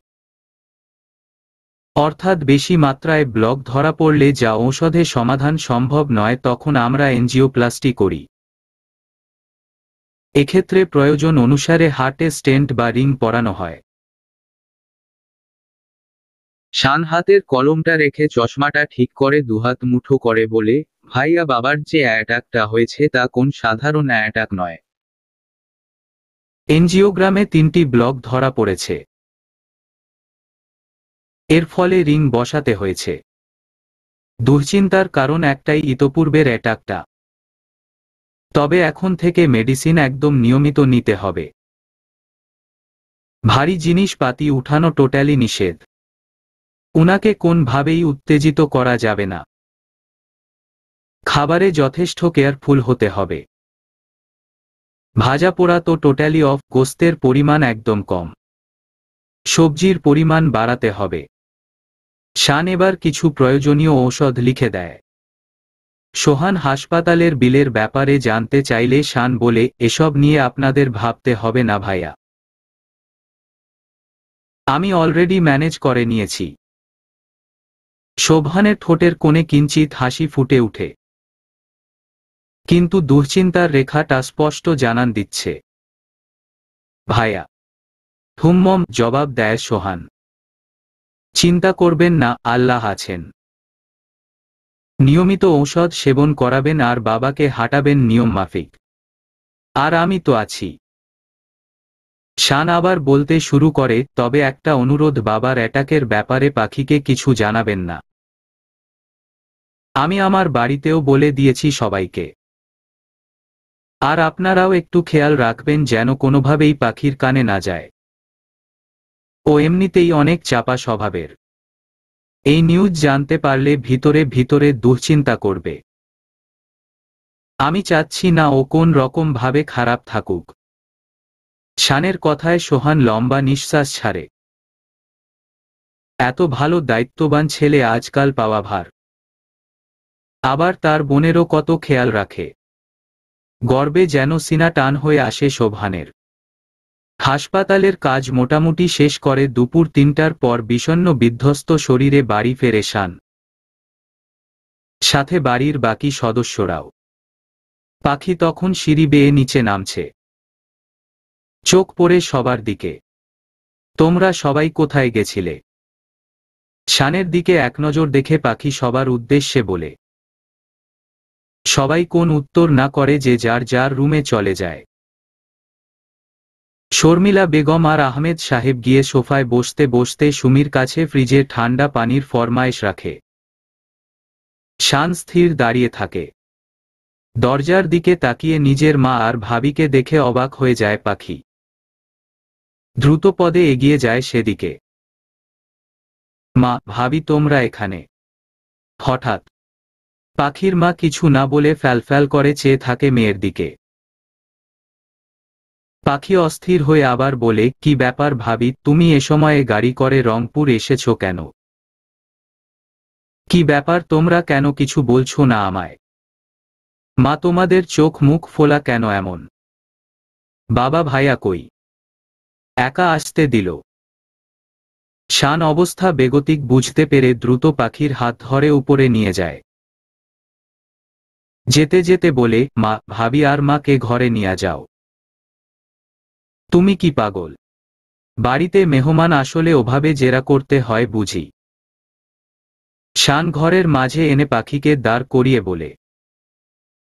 অর্থাৎ বেশি মাত্রায় ব্লক ধরা পড়লে যা ঔষধে সমাধান সম্ভব নয়, তখন আমরা এনজিওপ্লাস্টি করি। এক্ষেত্রে প্রয়োজন অনুসারে হার্টে স্টেন্ট বা রিং পরানো হয়। শান হাতের কলমটা রেখে চশমাটা ঠিক করে দুহাত মুঠো করে বলে, ভাইয়া বাবার যে অ্যাটাকটা হয়েছে তা কোন সাধারণ অ্যাটাক নয়। এনজিওগ্রামে 3টি ব্লক ধরা পড়েছে। এর ফলে রিং বসাতে হয়েছে। দুশ্চিন্তার কারণ একটাই, ইতপূর্বের অ্যাটাকটা। তবে এখন থেকে মেডিসিন একদম নিয়মিত নিতে হবে। ভারী জিনিসপাতি উঠানো টোটালি নিষেধ। উনাকে কোনভাবেই উত্তেজিত করা যাবে না। খাবারে যথেষ্ট কেয়ারফুল হতে হবে। ভাজা পোড়া তো টোটালি অফ, গোস্তের পরিমাণ একদম কম। সবজির পরিমাণ বাড়াতে হবে। শান এবার কিছু প্রয়োজনীয় ঔষধ লিখে দেয়। সোহান হাসপাতালের বিলের ব্যাপারে জানতে চাইলে শান বলে, এসব নিয়ে আপনাদের ভাবতে হবে না ভাইয়া। আমি অলরেডি ম্যানেজ করে নিয়েছি। শোভানের ঠোঁটের কোণে কিঞ্চিত হাসি ফুটে উঠে। কিন্তু দুশ্চিন্তার রেখাটা স্পষ্ট জানান দিচ্ছে। ভাইয়া। হুম্মম জবাব দেয় সোহান। চিন্তা করবেন না, আল্লাহ আছেন। নিয়মিত ঔষধ সেবন করাবেন আর বাবাকে হাঁটাবেন নিয়ম মাফিক। আর আমি তো আছি। শান আবার বলতে শুরু করে, তবে একটা অনুরোধ, বাবার অ্যাটাকের ব্যাপারে পাখিকে কিছু জানাবেন না। আমি আমার বাড়িতেও বলে দিয়েছি সবাইকে। আর আপনারাও একটু খেয়াল রাখবেন যেন কোনোভাবেই পাখির কানে না যায়। ও এমনিতেই অনেক চাপা স্বভাবের। এই নিউজ জানতে পারলে ভিতরে ভিতরে দুশ্চিন্তা করবে। আমি চাচ্ছি না ও কোন রকম ভাবে খারাপ থাকুক। শানের কথায় সোহান লম্বা নিঃশ্বাস ছাড়ে। এত ভালো দায়িত্ববান ছেলে আজকাল পাওয়া ভার। আবার তার বোনেরও কত খেয়াল রাখে। গর্বে যেন সিনা টান হয়ে আসে সোহানের। হাসপাতালের কাজ মোটামুটি শেষ করে দুপুর ৩টার পর বিষণ্ণ বিধ্বস্ত শরীরে বাড়ি ফেরে শান, সাথে বাড়ির বাকি সদস্যরাও। পাখি তখন সিঁড়ি বেয়ে নিচে নামছে, চোখ পড়ে সবার দিকে। তোমরা সবাই কোথায় গেছিলে? শানের দিকে এক নজর দেখে পাখি সবার উদ্দেশ্যে বলে। সবাই কোন উত্তর না করে যে যার যার রুমে চলে যায়। শর্মিলা বেগম আর আহমেদ সাহেব গিয়ে সোফায় বসতে বসতে সুমির কাছে ফ্রিজে ঠান্ডা পানির ফরমায়েশ রাখে। শান স্থির দাঁড়িয়ে থাকে। দরজার দিকে তাকিয়ে নিজের মা আর ভাবিকে দেখে অবাক হয়ে যায় পাখি। দ্রুত পদে এগিয়ে যায় সেদিকে। মা, ভাবি, তোমরা এখানে হঠাৎ? পাখির মা কিছু না বলে ফ্যালফ্যাল করে চেয়ে থাকে মেয়ের দিকে। পাখি অস্থির হয়ে আবার বলে, কি ব্যাপার ভাবি, তুমি এ সময়ে গাড়ি করে রংপুর এসেছো কেন? কি ব্যাপার, তোমরা কেন কিছু বলছো না আমায়? মা, তোমাদের চোখ মুখ ফোলা কেন এমন? বাবা ভাইয়া কই? একা আসতে দিল? শান অবস্থা বেগতিক বুঝতে পেরে দ্রুত পাখির হাত ধরে উপরে নিয়ে যায়। যেতে যেতে বলে, মা, ভাবি আর মাকে ঘরে নিয়ে যাও। তুমি কি পাগল? বাড়িতে মেহমান আসলে ওভাবে জেরা করতে হয় বুঝি? শান ঘরের মাঝে এনে পাখিকে দাঁড় করিয়ে বলে।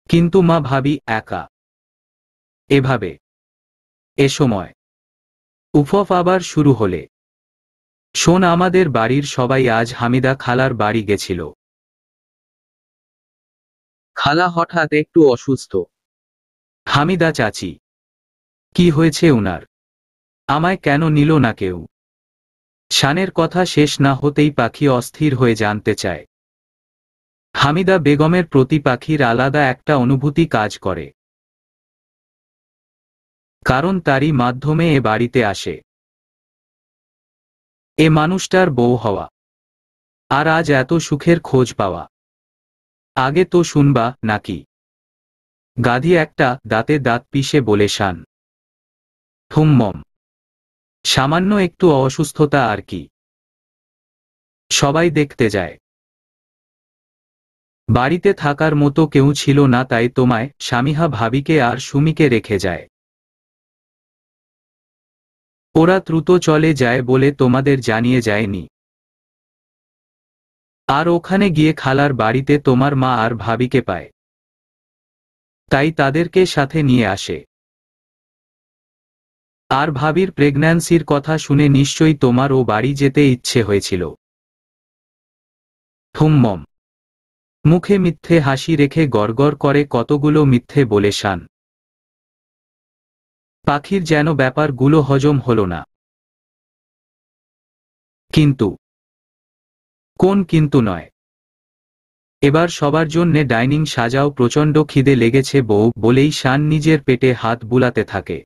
কিন্তু মা, ভাবি একা এভাবে এ সময় উফফ আবার শুরু হলে। শোন, আমাদের বাড়ির সবাই আজ হামিদা খালার বাড়ি গেছিল। খালা হঠাৎ একটু অসুস্থ। হামিদা চাচি? কি হয়েছে উনার? আমায় কেন নিল না কেউ? শানের কথা শেষ না হতেই পাখি অস্থির হয়ে জানতে চায়। হামিদা বেগমের প্রতি পাখির আলাদা একটা অনুভূতি কাজ করে। কারণ তারই মাধ্যমে এ বাড়িতে আসে এ মানুষটার বউ হওয়া, আর আজ এত সুখের খোঁজ পাওয়া। আগে তো শুনবা নাকি? গাধি একটা, দাঁতে দাঁত পিষে বলে শান। হুম্মম, সামান্য একটু অসুস্থতা আর কি। সবাই দেখতে যায়। বাড়িতে থাকার মতো কেউ ছিল না, তাই তোমায়, স্বামীহা ভাবিকে আর সুমিকে রেখে যায়। ওরা দ্রুত চলে যায় বলে তোমাদের জানিয়ে যায়নি। আর ওখানে গিয়ে খালার বাড়িতে তোমার মা আর ভাবিকে পায়, তাই তাদেরকে সাথে নিয়ে আসে। আর ভাবির প্রেগন্যান্সির কথা শুনে নিশ্চয়ই তোমার ও বাড়ি যেতে ইচ্ছে হয়েছিল। হুম্মম, মুখে মিথ্যে হাসি রেখে গড়গড় করে কতগুলো মিথ্যে বলে শান। পাখির যেন ব্যাপারগুলো হজম হল না। কিন্তু কোন কিন্তু নয়? এবার সবার জন্যে ডাইনিং সাজাও, প্রচণ্ড খিদে লেগেছে বউ, বলেই শান নিজের পেটে হাত বুলাতে থাকে।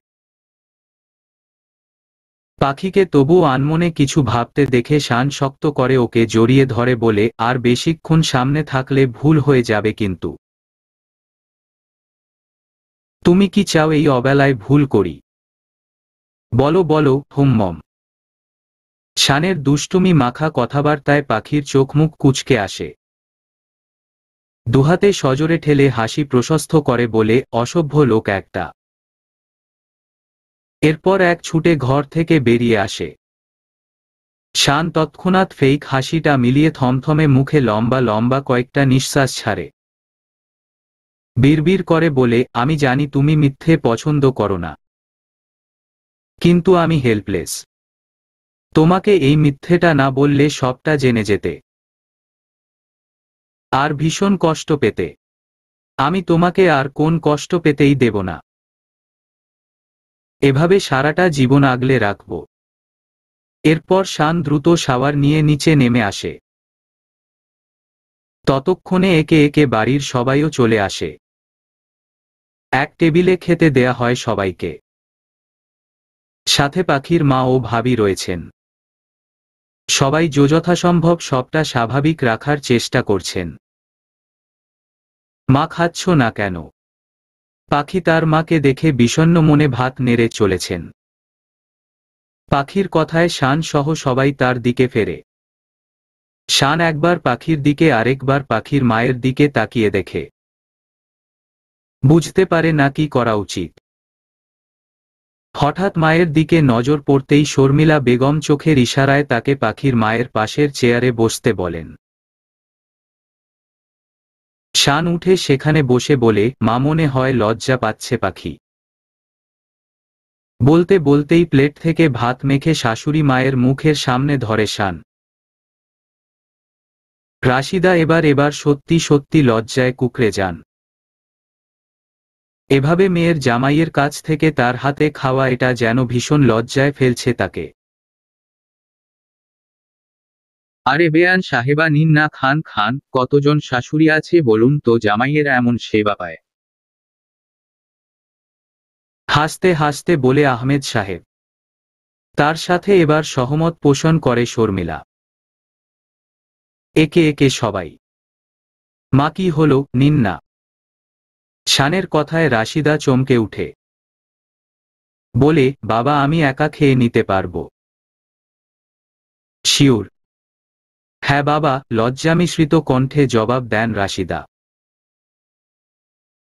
পাখিকে তবু আনমনে কিছু ভাবতে দেখে শান শক্ত করে ওকে জড়িয়ে ধরে বলে, আর বেশিক্ষণ সামনে থাকলে ভুল হয়ে যাবে কিন্তু। তুমি কি চাও এই অবেলায় ভুল করি? বলো বলো। হুম্মম। শানের দুষ্টুমি মাখা কথাবার্তায় পাখির চোখ মুখ কুঁচকে আসে। দুহাতে সজোরে ঠেলে হাসি প্রশস্ত করে বলে, অসভ্য লোক একটা। এরপর এক ছুটে ঘর থেকে বেরিয়ে আসে। শান তৎক্ষণাৎ ফেক হাসিটা মিলিয়ে থমথমে মুখে লম্বা লম্বা কয়েকটা নিঃশ্বাস ছাড়ে। বিড়বিড় করে বলে, আমি জানি তুমি মিথ্যে পছন্দ করো না, কিন্তু আমি হেল্পলেস। তোমাকে এই মিথ্যেটা না বললে সবটা জেনে যেতে, আর ভীষণ কষ্ট পেতে। আমি তোমাকে আর কোন কষ্ট পেতেই দেব না। এভাবে সারাটা জীবন আগলে রাখব। এরপর শান দ্রুত শাওয়ার নিয়ে নিচে নেমে আসে। ততক্ষণে একে একে বাড়ির সবাইও চলে আসে। এক টেবিলে খেতে দেয়া হয় সবাইকে। সাথে পাখির মা ও ভাবি রয়েছেন। সবাই যথাসম্ভব সবটা স্বাভাবিক রাখার চেষ্টা করছেন। মা খাচ্ছ না কেন? পাখি তার মাকে দেখে বিষণ্ণ মনে ভাত নেড়ে চলেছেন। পাখির কথায় শান সহ সবাই তার দিকে ফেরে। শান একবার পাখির দিকে আরেকবার পাখির মায়ের দিকে তাকিয়ে দেখে। বুঝতে পারে না কি করা উচিত। হঠাৎ মায়ের দিকে নজর পড়তেই শর্মিলা বেগম চোখের ইশারায় তাকে পাখির মায়ের পাশের চেয়ারে বসতে বলেন। শান উঠে সেখানে বসে বলে, মা মনে হয় লজ্জা পাচ্ছে পাখি। বলতে বলতেই প্লেট থেকে ভাত মেখে শাশুড়ি মায়ের মুখের সামনে ধরে শান। রাশিদা এবার সত্যি সত্যি লজ্জায় কুঁকড়ে যান। এভাবে মেয়ের জামাইয়ের কাছ থেকে তার হাতে খাওয়া, এটা যেন ভীষণ লজ্জায় ফেলছে তাকে। আরে বেয়ান সাহেবা, নিন না, খান খান। কতজন শাশুড়ি আছে বলুন তো, জামাইয়েরা এমন সেবা পায়? হাসতে হাসতে বলে আহমেদ সাহেব। তার সাথে এবার সহমত পোষণ করে শর্মিলা। একে একে সবাই। মা কি হলো, নিন না। শানের কথায় রাশিদা চমকে উঠে বলে, বাবা আমি একা খেয়ে নিতে পারবো। শিওর? হ্যাঁ বাবা, লজ্জামিশ্রিত কণ্ঠে জবাব দেন রাশিদা।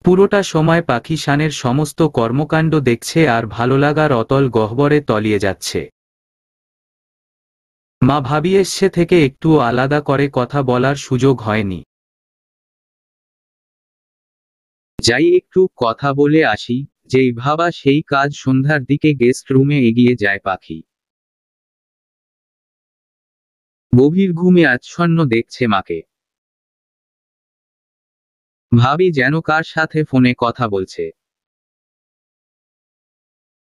পুরোটা সময় পাখি শানের সমস্ত কর্মকাণ্ড দেখছে আর ভালোলাগার অতল গহ্বরে তলিয়ে যাচ্ছে। মা ভাবি এসছে থেকে একটু আলাদা করে কথা বলার সুযোগ হয়নি। যাই একটু কথা বলে আসি, যেই ভাবা সেই কাজ। সন্ধ্যার দিকে গেস্ট রুমে এগিয়ে যায় পাখি। গভীর ঘুমে আচ্ছন্ন দেখছে মাকে। ভাবি যেন কার সাথে ফোনে কথা বলছে।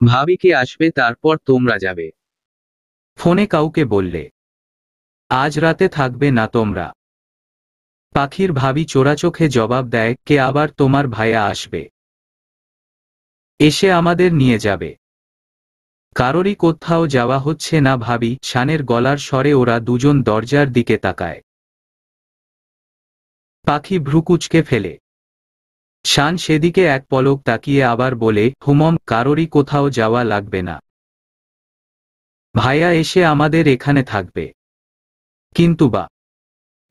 ভাবিকে আসবে, তারপর তোমরা যাবে। ফোনে কাউকে বললে আজ রাতে থাকবে না তোমরা? পাখির ভাবি চোরাচোখে জবাব দেয়, কে আবার তোমার ভাইয়া আসবে, এসে আমাদের নিয়ে যাবে। কারোরই কোথাও যাওয়া হচ্ছে না ভাবি। শানের গলার স্বরে ওরা দুজন দরজার দিকে তাকায়। পাখি ভ্রুকুচকে ফেলে। শান সেদিকে এক পলক তাকিয়ে আবার বলে, হুমম, কারোরই কোথাও যাওয়া লাগবে না। ভাইয়া এসে আমাদের এখানে থাকবে। কিন্তু বা?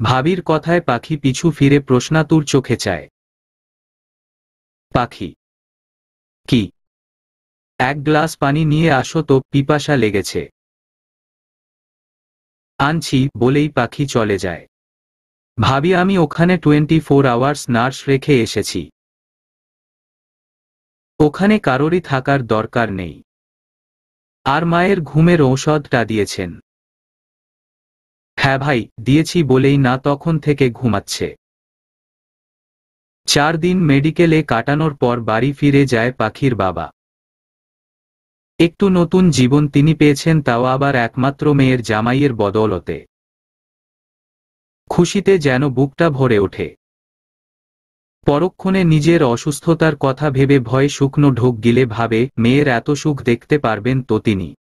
ভাবির কথায় পাখি পিছু ফিরে প্রশ্নাতুর চোখে চায়। পাখি কি? এক গ্লাস পানি নিয়ে আসো তো, পিপাসা লেগেছে। আনছি বলেই পাখি চলে যায়। ভাবি আমি ওখানে 24 আওয়ার্স নার্স রেখে এসেছি। ওখানে কারোরই থাকার দরকার নেই। আর মায়ের ঘুমের ঔষধটা দিয়েছেন? হ্যাঁ ভাই, দিয়েছি বলেই না তখন থেকে ঘুমাচ্ছে। 4 দিন মেডিকেলে কাটানোর পর বাড়ি ফিরে যায় পাখির বাবা। একটু নতুন জীবন তিনি পেয়েছেন, তাও আবার একমাত্র মেয়ের জামাইয়ের বদৌলতে। খুশিতে যেন বুকটা ভরে ওঠে। পরক্ষণে নিজের অসুস্থতার কথা ভেবে ভয়ে শুকনো ঢোক গিলে ভাবে, মেয়ের এত সুখ দেখতে পারবেন তো তিনি।